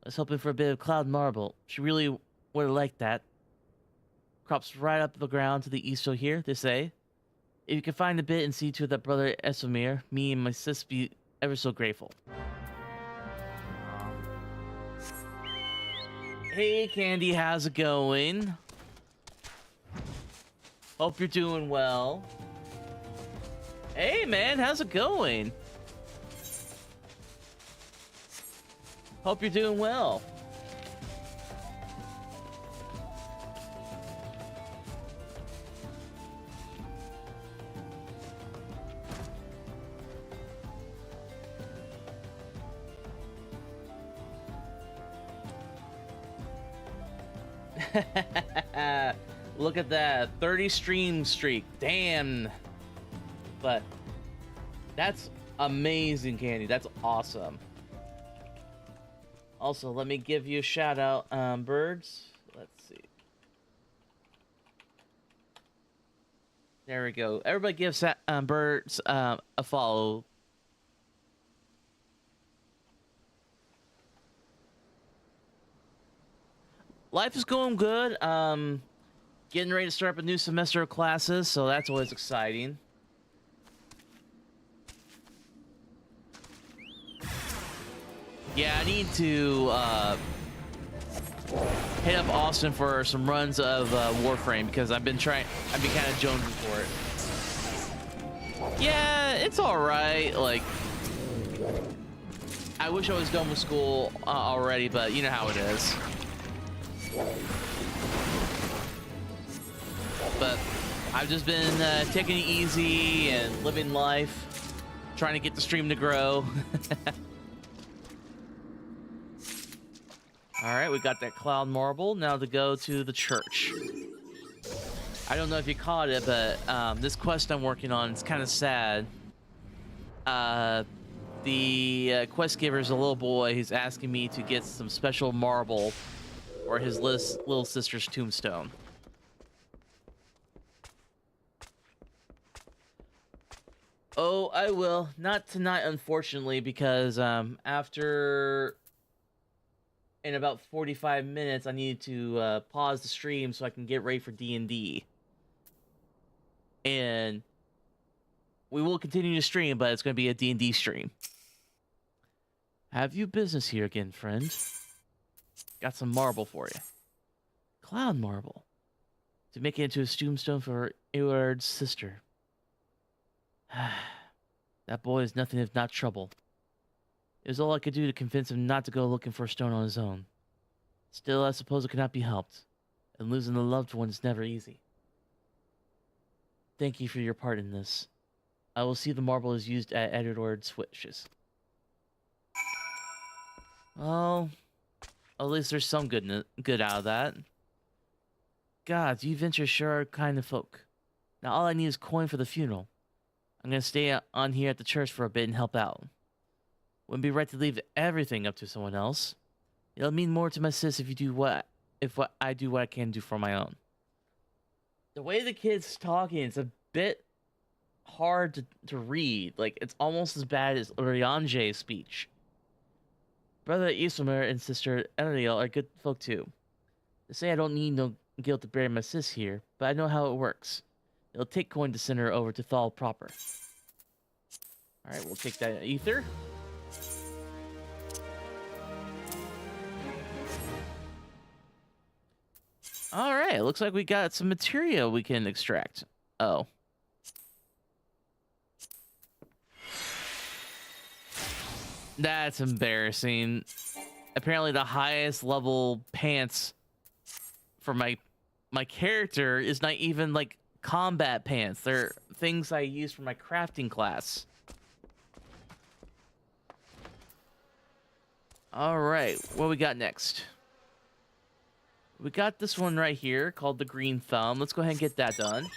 I was hoping for a bit of cloud marble. She really would have liked that. Crops right up the ground to the east of here, they say. If you can find a bit and see to that brother Esomir, me and my sis be ever so grateful. Hey Candy, how's it going? Hope you're doing well. Hey man, how's it going? Hope you're doing well. Look at that 30 stream streak. Damn. But that's amazing, Candy. That's awesome. Also, let me give you a shout out, birds. Let's see. There we go. Everybody give birds a follow. Life is going good. Getting ready to start up a new semester of classes, so that's always exciting. Yeah, I need to hit up Austin for some runs of Warframe because I've been kind of jonesing for it. Yeah, it's all right. Like, I wish I was done with school already, but you know how it is. But I've just been taking it easy and living life, trying to get the stream to grow. All right, we got that cloud marble. Now to go to the church. I don't know if you caught it, but this quest I'm working on is kind of sad. The quest giver is a little boy. He's asking me to get some special marble or his little sister's tombstone. Oh, I will. Not tonight, unfortunately, because after in about 45 minutes, I need to pause the stream so I can get ready for D&D. And we will continue to stream, but it's going to be a D&D stream. Have you business here again, friend? Got some marble for you. Cloud marble. To make it into a tombstone for Elard's sister. That boy is nothing if not trouble. It was all I could do to convince him not to go looking for a stone on his own. Still, I suppose it cannot be helped, and losing a loved one is never easy. Thank you for your part in this. I will see the marble is used at Edward's wishes. Well, at least there's some good out of that. Gods, you ventures sure are kind of folk. Now all I need is coin for the funeral. I'm gonna stay on here at the church for a bit and help out. Wouldn't be right to leave everything up to someone else. It'll mean more to my sis if I do what I can do for my own. The way the kid's talking, it's a bit hard to read. Like, it's almost as bad as Urianje's speech. Brother Isomir and sister Elriel are good folk too. They say I don't need no guilt to bury my sis here, but I know how it works. It'll take coin to send her over to Thal proper. Alright, we'll take that ether. Alright, looks like we got some material we can extract. Oh. That's embarrassing. Apparently the highest level pants for my character is not even like combat pants. They're things I use for my crafting class. Alright, what we got next? We got this one right here called the Green Thumb. Let's go ahead and get that done.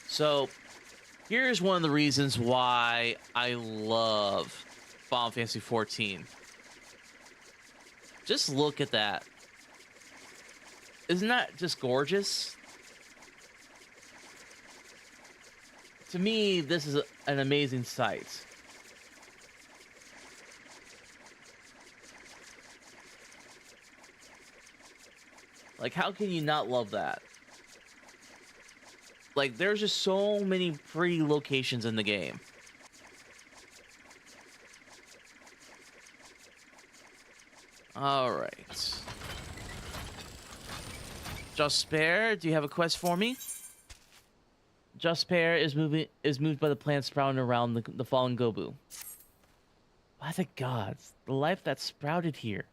So, here's one of the reasons why I love Final Fantasy XIV. Just look at that. Isn't that just gorgeous? To me, this is an amazing sight. Like, how can you not love that? Like, there's just so many pretty locations in the game. All right. Jasper, do you have a quest for me? Jasper is moved by the plants sprouting around the fallen Gobu. By the gods, the life that sprouted here.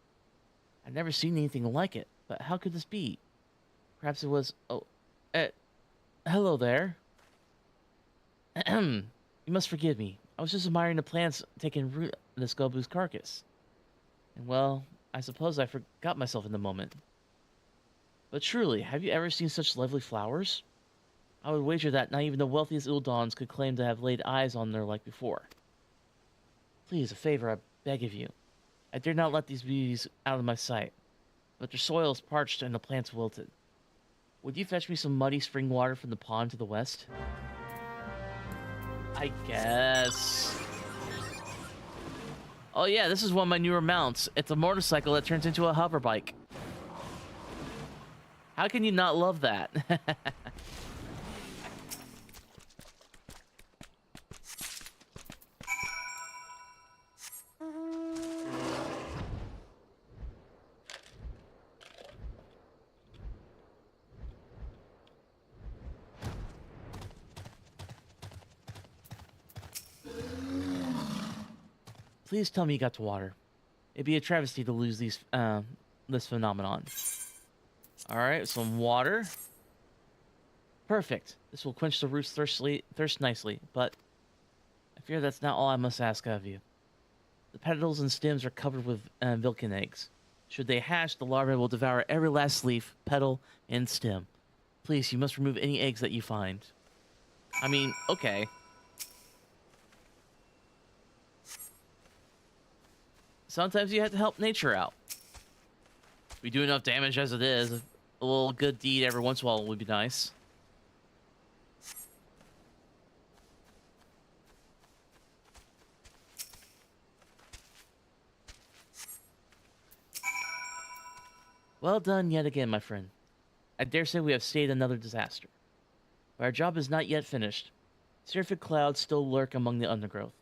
I've never seen anything like it, but how could this be? Perhaps it was... Oh, hello there. You must forgive me. I was just admiring the plants taking root in this Gobu's carcass. And well, I suppose I forgot myself in the moment. But truly, have you ever seen such lovely flowers? I would wager that not even the wealthiest Ildons could claim to have laid eyes on their like before. Please, a favor, I beg of you. I dare not let these beauties out of my sight, but their soil is parched and the plants wilted. Would you fetch me some muddy spring water from the pond to the west? I guess. Oh yeah, this is one of my newer mounts. It's a motorcycle that turns into a hover bike. How can you not love that? Please tell me you got to water. It'd be a travesty to lose this phenomenon. Alright, some water. Perfect. This will quench the root's thirst nicely, but I fear that's not all I must ask of you. The petals and stems are covered with Vilken eggs. Should they hatch, the larvae will devour every last leaf, petal, and stem. Please, you must remove any eggs that you find. I mean, okay. Sometimes you have to help nature out. We do enough damage as it is. A little good deed every once in a while would be nice. Well done yet again, my friend. I dare say we have stayed another disaster. But our job is not yet finished. Syrphid clouds still lurk among the undergrowth.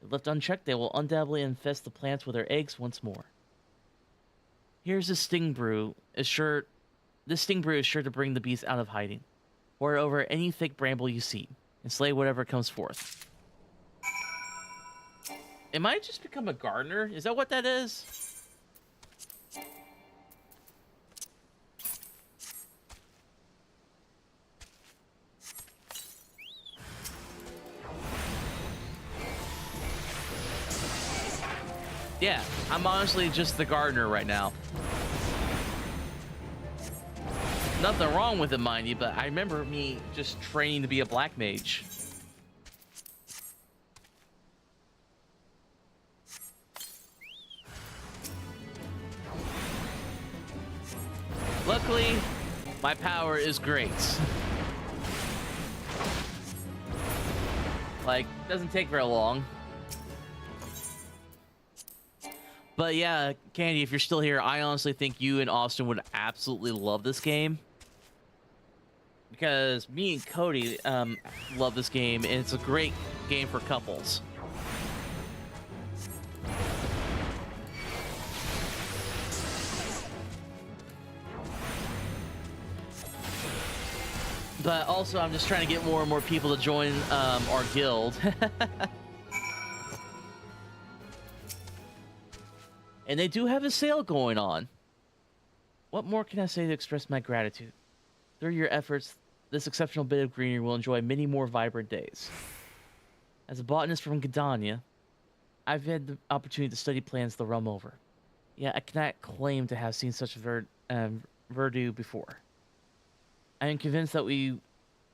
If left unchecked, they will undoubtedly infest the plants with their eggs once more. Here's a sting brew. This sting brew is sure to bring the beast out of hiding. Pour it over any thick bramble you see, and slay whatever comes forth. Am I just become a gardener? Is that what that is? Yeah, I'm honestly just the gardener right now. Nothing wrong with it, mind you, but I remember me just training to be a black mage. Luckily, my power is great. Like, doesn't take very long. But yeah, Candy, if you're still here, I honestly think you and Austin would absolutely love this game. Because me and Cody love this game, and it's a great game for couples. But also, I'm just trying to get more and more people to join our guild. And they do have a sale going on. What more can I say to express my gratitude? Through your efforts, this exceptional bit of greenery will enjoy many more vibrant days. As a botanist from Gdania, I've had the opportunity to study plants the realm over. Yeah, I cannot claim to have seen such verdure before. I am convinced that we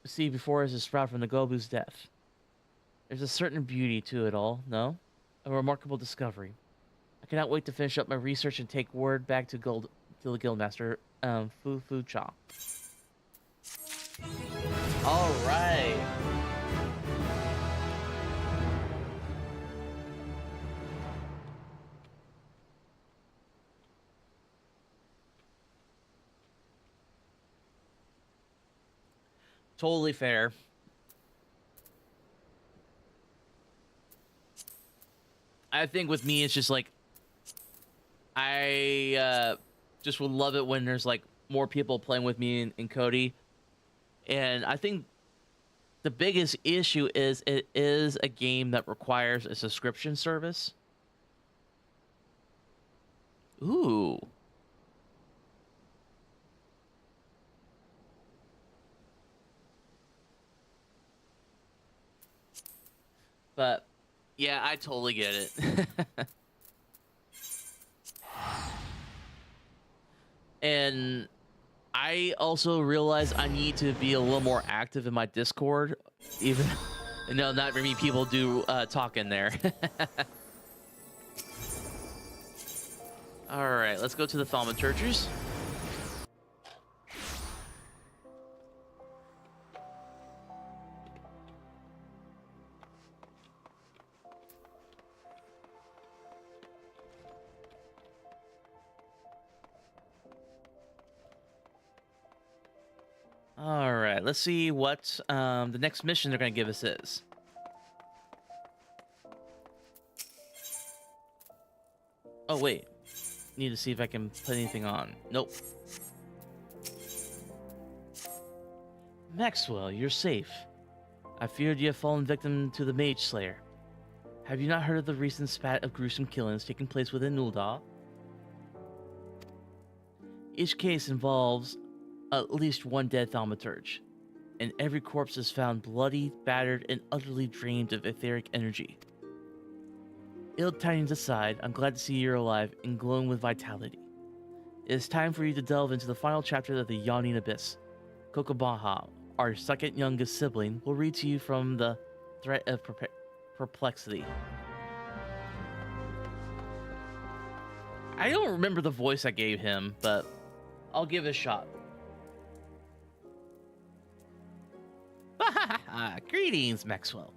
see before us a sprout from the Gobu's death. There's a certain beauty to it all, no? A remarkable discovery. I cannot wait to finish up my research and take word back to the Guildmaster, Fu Cha. All right. Totally fair. I think with me, it's just like I just would love it when there's like more people playing with me and Cody. And I think the biggest issue is it is a game that requires a subscription service. Ooh. But yeah, I totally get it. And I also realize I need to be a little more active in my Discord, even no, not many people do talk in there. All right, let's go to the thaumaturges. All right, let's see what the next mission they're gonna give us is. Oh wait, need to see if I can put anything on. Nope. Maxwell, you're safe. I feared you have fallen victim to the Mage Slayer. Have you not heard of the recent spat of gruesome killings taking place within Nuldal? Each case involves at least one dead thaumaturge, and every corpse is found bloody, battered, and utterly drained of etheric energy. Ill tidings aside, I'm glad to see you're alive and glowing with vitality. It is time for you to delve into the final chapter of the Yawning Abyss. Kokobaha, our second youngest sibling, will read to you from the Threat of Perplexity. I don't remember the voice I gave him, but I'll give it a shot. Greetings, Maxwell.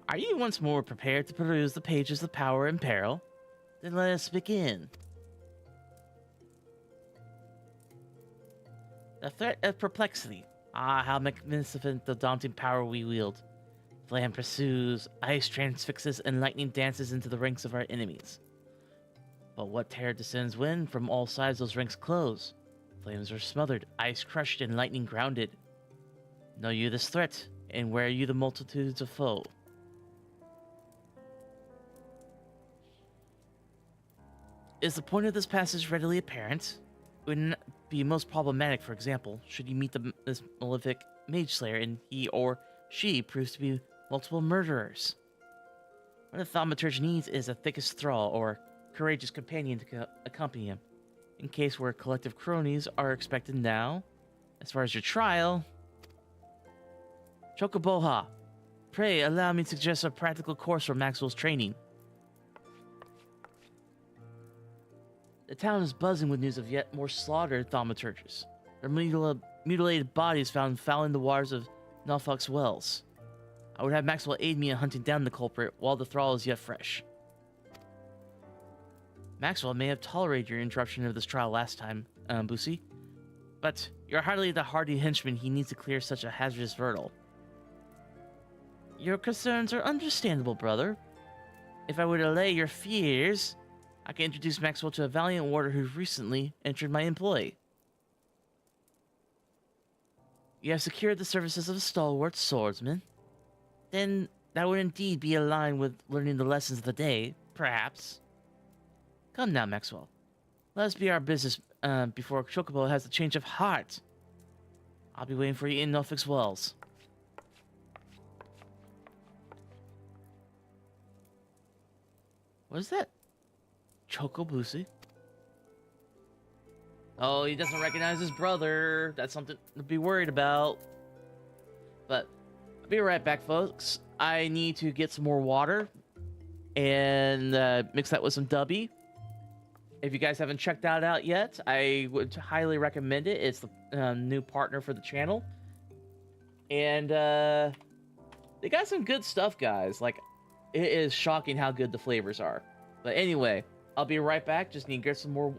Are you once more prepared to peruse the pages of power and peril? Then let us begin. The Threat of Perplexity. Ah, how magnificent the daunting power we wield. Flame pursues, ice transfixes, and lightning dances into the ranks of our enemies. But what terror descends when, from all sides, those ranks close? Flames are smothered, ice crushed, and lightning grounded. Know you this threat, and where are you the multitudes of foe? Is the point of this passage readily apparent? It would not be most problematic, for example, should you meet this malefic mage slayer and he or she proves to be multiple murderers. What a thaumaturge needs is a thickest thrall or courageous companion to accompany him, in case where collective cronies are expected now. As far as your trial... Chocoboha, pray allow me to suggest a practical course for Maxwell's training. The town is buzzing with news of yet more slaughtered thaumaturges. Their mutilated bodies found fouling the waters of Norfolk's wells. I would have Maxwell aid me in hunting down the culprit while the thrall is yet fresh. Maxwell may have tolerated your interruption of this trial last time, Busi, but you're hardly the hardy henchman he needs to clear such a hazardous hurdle. Your concerns are understandable, brother. If I were to allay your fears, I can introduce Maxwell to a valiant warrior who recently entered my employ. You have secured the services of a stalwart swordsman? Then that would indeed be aligned with learning the lessons of the day, perhaps. Come now, Maxwell. Let us be our business before Chocobo has a change of heart. I'll be waiting for you in Norfolk's Wells. What is that? Chocobusi? Oh, he doesn't recognize his brother. That's something to be worried about. But I'll be right back, folks. I need to get some more water and mix that with some Dubby. If you guys haven't checked that out yet, I would highly recommend it. It's the new partner for the channel. And they got some good stuff, guys. Like, it is shocking how good the flavors are. But anyway, I'll be right back. Just need to get some more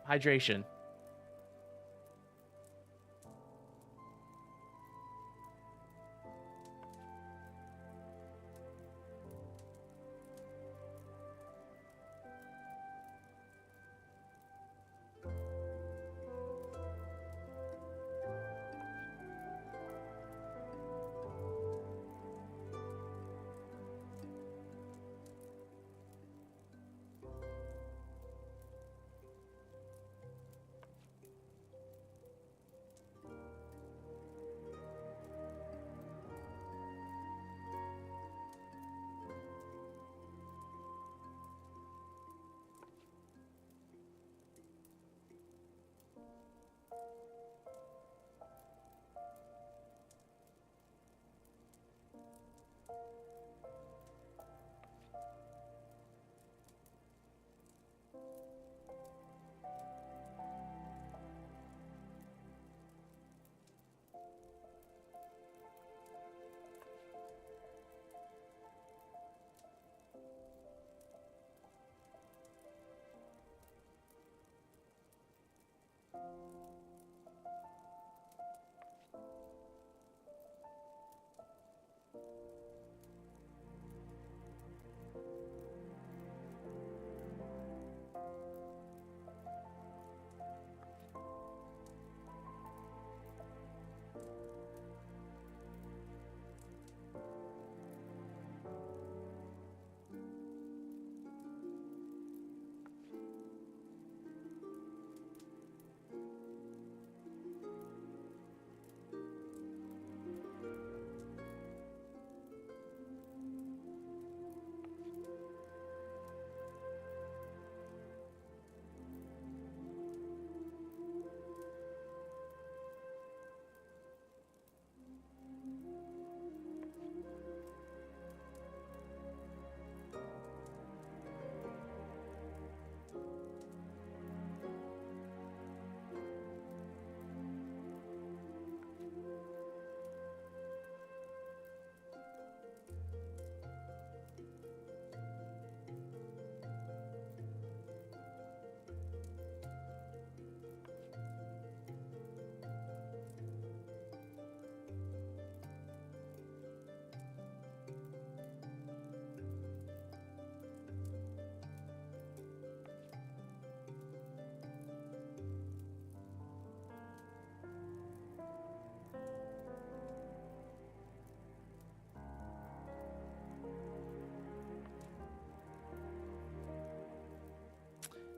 hydration.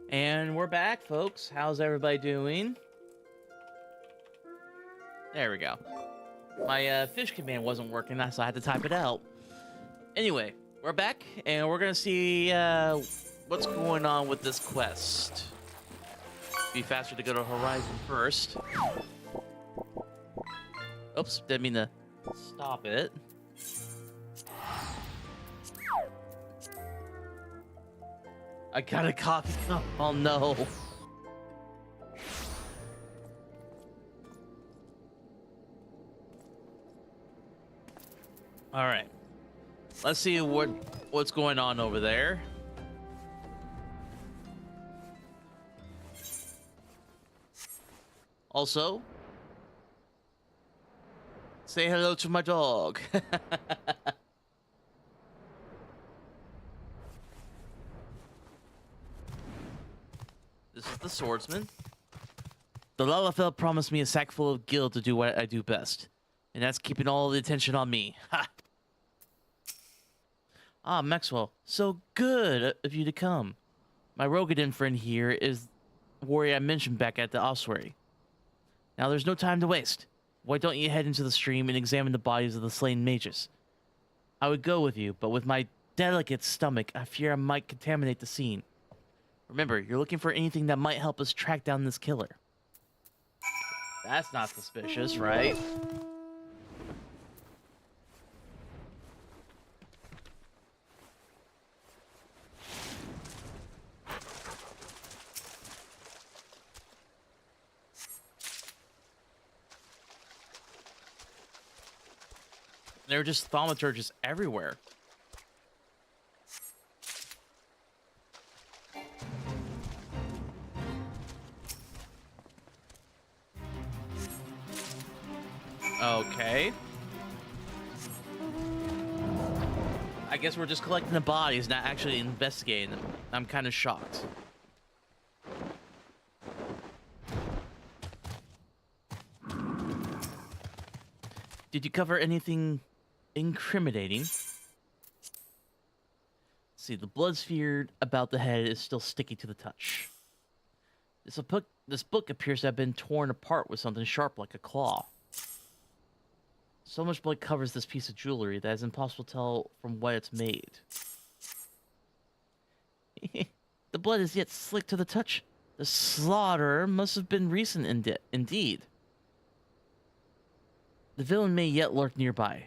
And we're back, folks. How's everybody doing? There we go. My fish command wasn't working, so I had to type it out. Anyway, we're back, and we're gonna see what's going on with this quest. Be faster to go to Horizon first. Oops, didn't mean to stop it. I got a coffee cup. Oh no. All right. Let's see what's going on over there. Also, say hello to my dog. This is the swordsman. The Lalafell promised me a sack full of gil to do what I do best, and that's keeping all the attention on me. Ha! Ah, Maxwell, so good of you to come. My Rogadin friend here is the warrior I mentioned back at the ossuary. Now there's no time to waste. Why don't you head into the stream and examine the bodies of the slain mages? I would go with you, but with my delicate stomach, I fear I might contaminate the scene. Remember, you're looking for anything that might help us track down this killer. That's not suspicious, right? There are just thaumaturges everywhere. Okay. I guess we're just collecting the bodies, not actually investigating them. I'm kind of shocked. Did you cover anything incriminating? See, the blood sphere about the head is still sticky to the touch. This book appears to have been torn apart with something sharp like a claw. So much blood covers this piece of jewelry that it's impossible to tell from what it's made. The blood is yet slick to the touch. The slaughter must have been recent indeed. The villain may yet lurk nearby.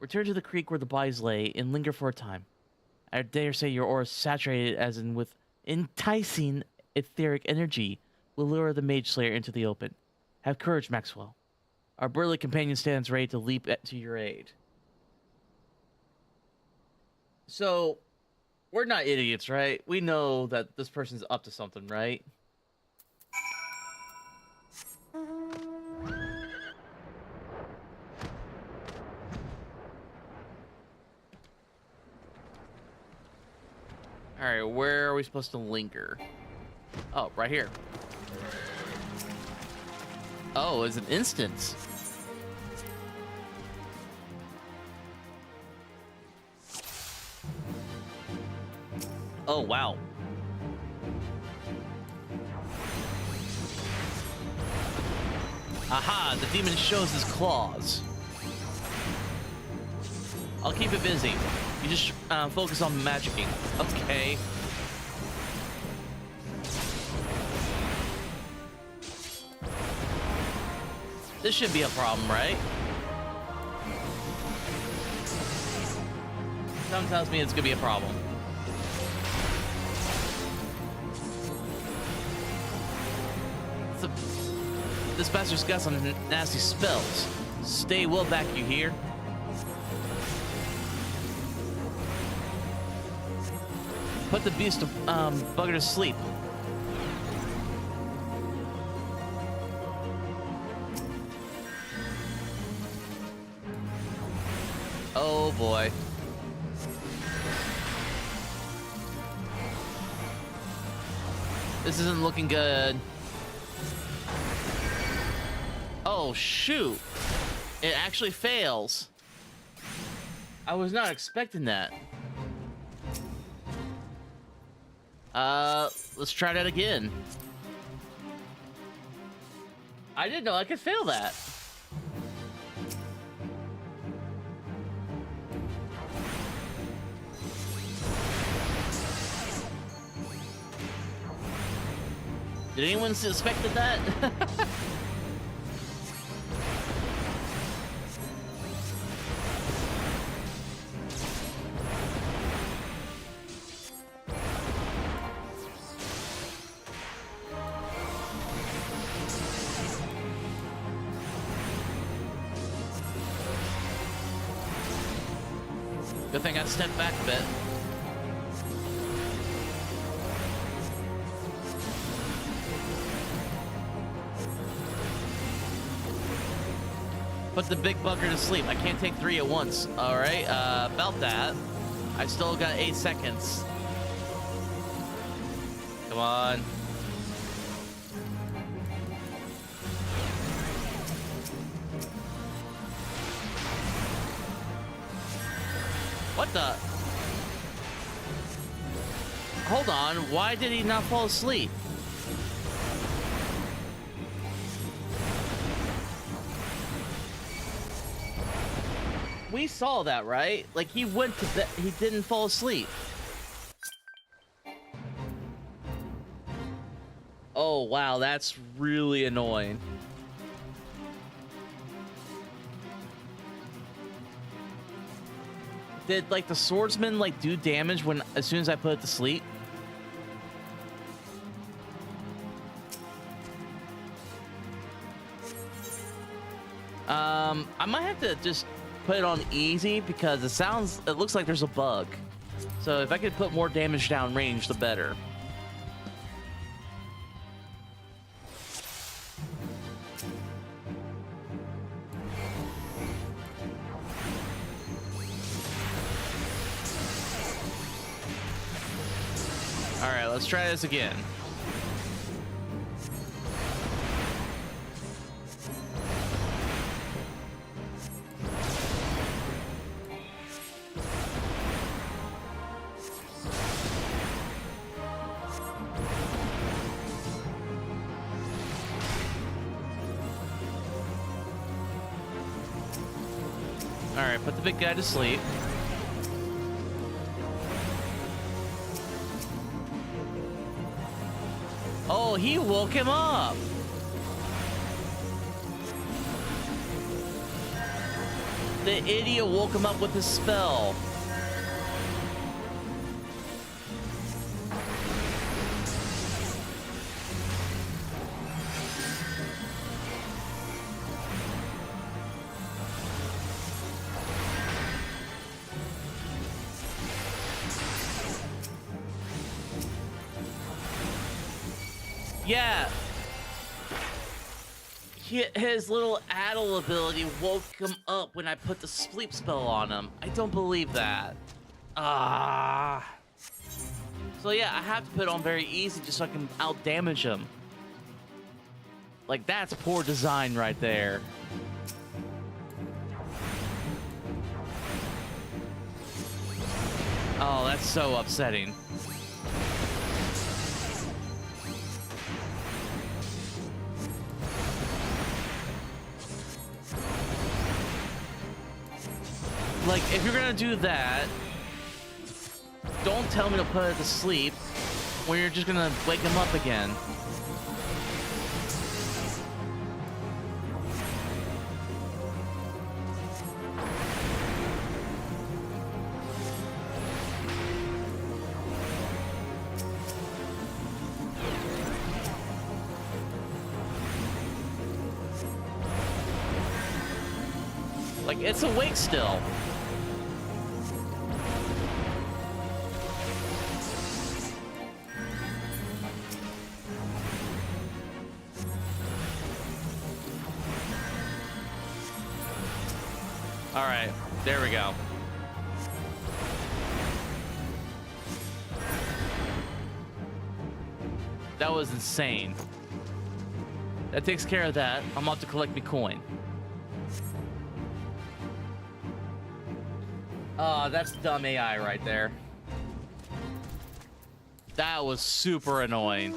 Return to the creek where the bodies lay and linger for a time. I dare say your aura is saturated as in with enticing etheric energy will lure the Mage Slayer into the open. Have courage, Maxwell. Our burly companion stands ready to leap to your aid. So, we're not idiots, right? We know that this person's up to something, right? Alright, where are we supposed to linger? Oh, right here. Oh, it's an instance. Oh, wow. Aha, the demon shows his claws. I'll keep it busy. You just focus on magicking. Okay. This shouldn't be a problem, right? Something tells me it's gonna be a problem. This bastard's got some nasty spells. Stay well back, you hear? Put the beast bugger to sleep. Oh boy. This isn't looking good. Oh shoot. It actually fails. I was not expecting that. Let's try that again. I didn't know I could fail that. Did anyone suspected that? Good thing I stepped back a bit. Put the big bugger to sleep. I can't take 3 at once. All right, about that. I still got 8 seconds. Come on. What the? Hold on. Why did he not fall asleep? We saw that, right? Like, he went to bed. He didn't fall asleep. Oh, wow. That's really annoying. Did, like, the swordsman, like, do damage when as soon as I put it to sleep? I might have to just put it on easy because it looks like there's a bug. So if I could put more damage down range, the better. All right, let's try this again. All right, put the big guy to sleep. Oh, he woke him up. The idiot woke him up with his spell. Yeah. His little addle ability woke him up when I put the sleep spell on him. I don't believe that. Ah. So yeah, I have to put it on very easy just so I can out damage him. Like, that's poor design right there. Oh, that's so upsetting. Like, if you're gonna do that, don't tell me to put it to sleep when you're just gonna wake him up again. Like, it's awake still. All right, there we go. That was insane. That takes care of that. I'm about to collect me coin. Oh, that's dumb AI right there. That was super annoying.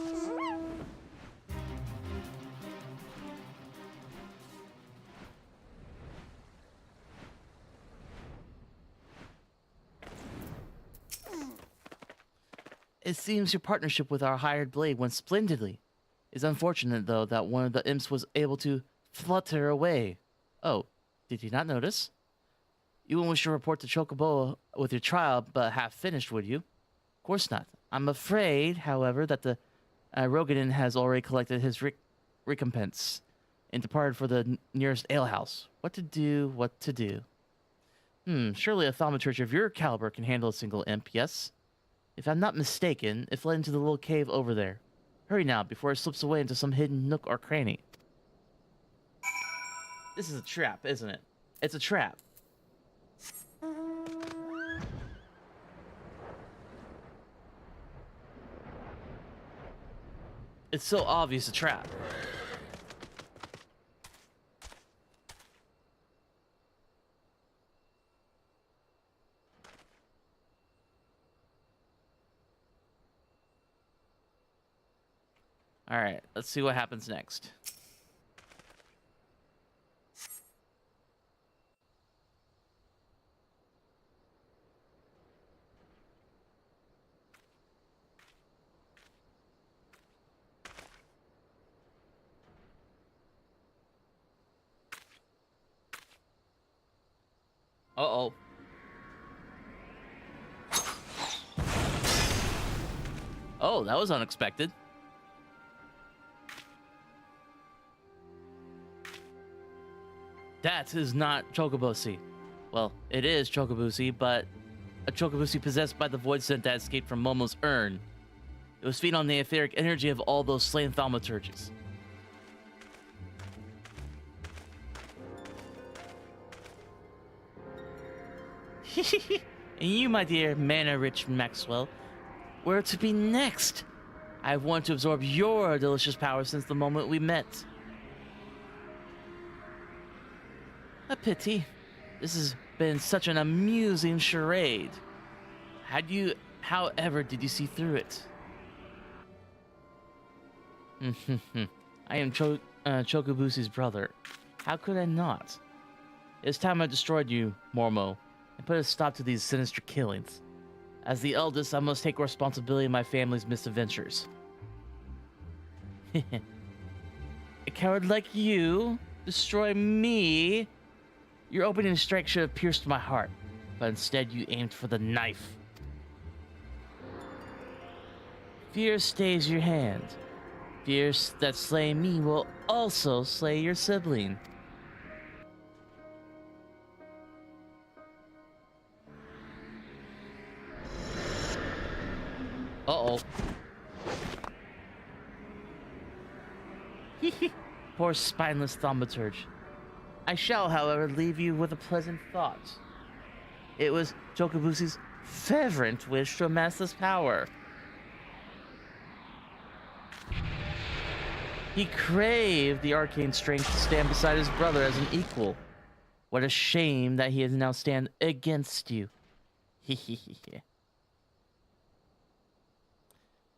It seems your partnership with our hired blade went splendidly. It's unfortunate, though, that one of the imps was able to flutter away. Oh, did you not notice? You wouldn't wish to report to Chocobo with your trial, but half finished, would you? Of course not. I'm afraid, however, that the Rogadin has already collected his recompense and departed for the nearest alehouse. What to do, what to do. Surely a thaumaturge of your caliber can handle a single imp, yes? If I'm not mistaken, it fled into the little cave over there. Hurry now, before it slips away into some hidden nook or cranny. This is a trap, isn't it? It's a trap. It's so obvious a trap. All right, let's see what happens next. Uh-oh. Oh, that was unexpected. That is not Chocobosi. Well, it is Chocobosi, but a Chocobosi possessed by the void scent that escaped from Momo's urn. It was feeding on the etheric energy of all those slain thaumaturges. And you, my dear mana-rich Maxwell, where to be next? I've wanted to absorb your delicious power since the moment we met. A pity. This has been such an amusing charade. However, did you see through it? I am Chocobusi's brother. How could I not? It's time I destroyed you, Mormo, and put a stop to these sinister killings. As the eldest, I must take responsibility of my family's misadventures. A coward like you? Destroy me? Your opening strike should have pierced my heart, but instead you aimed for the knife. Fear stays your hand. Fear that slaying me will also slay your sibling. Uh-oh. Poor spineless thaumaturge. I shall, however, leave you with a pleasant thought. It was Chocobusi's fervent wish to amass this power. He craved the arcane strength to stand beside his brother as an equal. What a shame that he has now stand against you.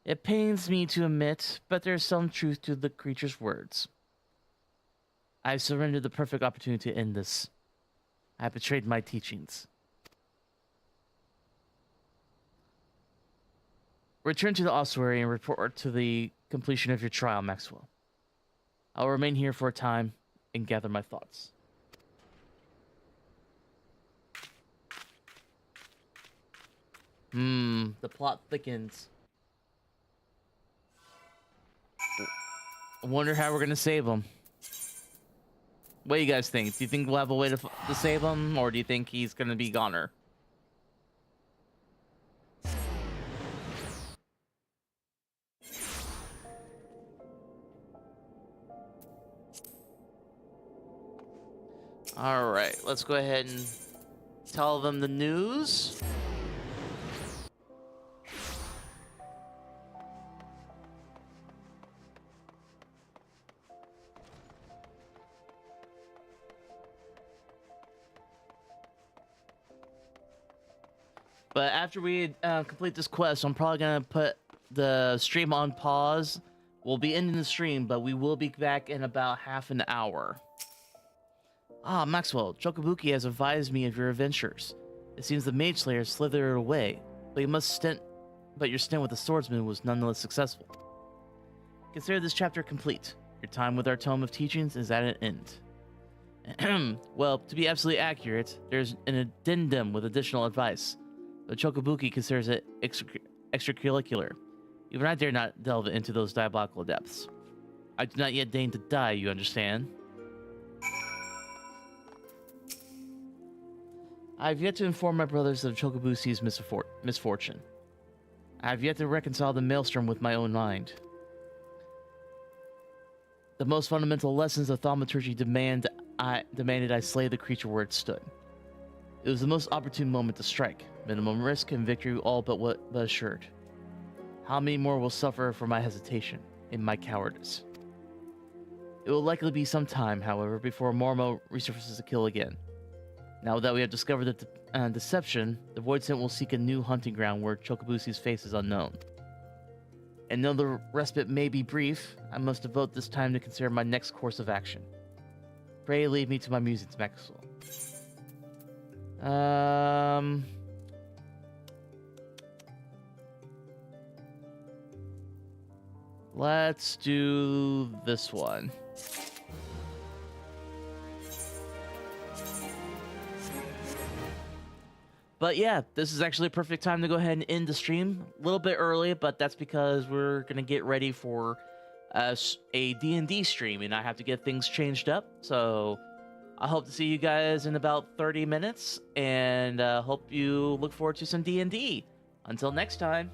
It pains me to admit, but there's some truth to the creature's words. I've surrendered the perfect opportunity to end this. I have betrayed my teachings. Return to the ossuary and report to the completion of your trial, Maxwell. I'll remain here for a time and gather my thoughts. The plot thickens. I wonder how we're gonna save him. What do you guys think? Do you think we'll have a way to save him, or do you think he's gonna be goner? All right, let's go ahead and tell them the news. But after we complete this quest, I'm probably gonna put the stream on pause. We'll be ending the stream, but we will be back in about half an hour. Ah, Maxwell, Chokabuki has advised me of your adventures. It seems the Mage Slayer slithered away, but your stint with the swordsman was nonetheless successful. Consider this chapter complete. Your time with our Tome of Teachings is at an end. Well, to be absolutely accurate, there's an addendum with additional advice. The Chokabuki considers it extracurricular. Even I dare not delve into those diabolical depths. I do not yet deign to die, you understand? I have yet to inform my brothers of Chokabusi's misfortune. I have yet to reconcile the maelstrom with my own mind. The most fundamental lessons of thaumaturgy demanded I slay the creature where it stood. It was the most opportune moment to strike. Minimum risk and victory all but assured. How many more will suffer for my hesitation and my cowardice? It will likely be some time, however, before Mormo resurfaces to kill again. Now that we have discovered the deception, the Voidsent will seek a new hunting ground where Chokabusi's face is unknown. And though the respite may be brief, I must devote this time to consider my next course of action. Pray lead me to my musings, Maxwell. Let's do this one. But yeah, this is actually a perfect time to go ahead and end the stream. A little bit early, but that's because we're going to get ready for a D&D stream, and I have to get things changed up. So I hope to see you guys in about 30 minutes, and hope you look forward to some D&D. Until next time.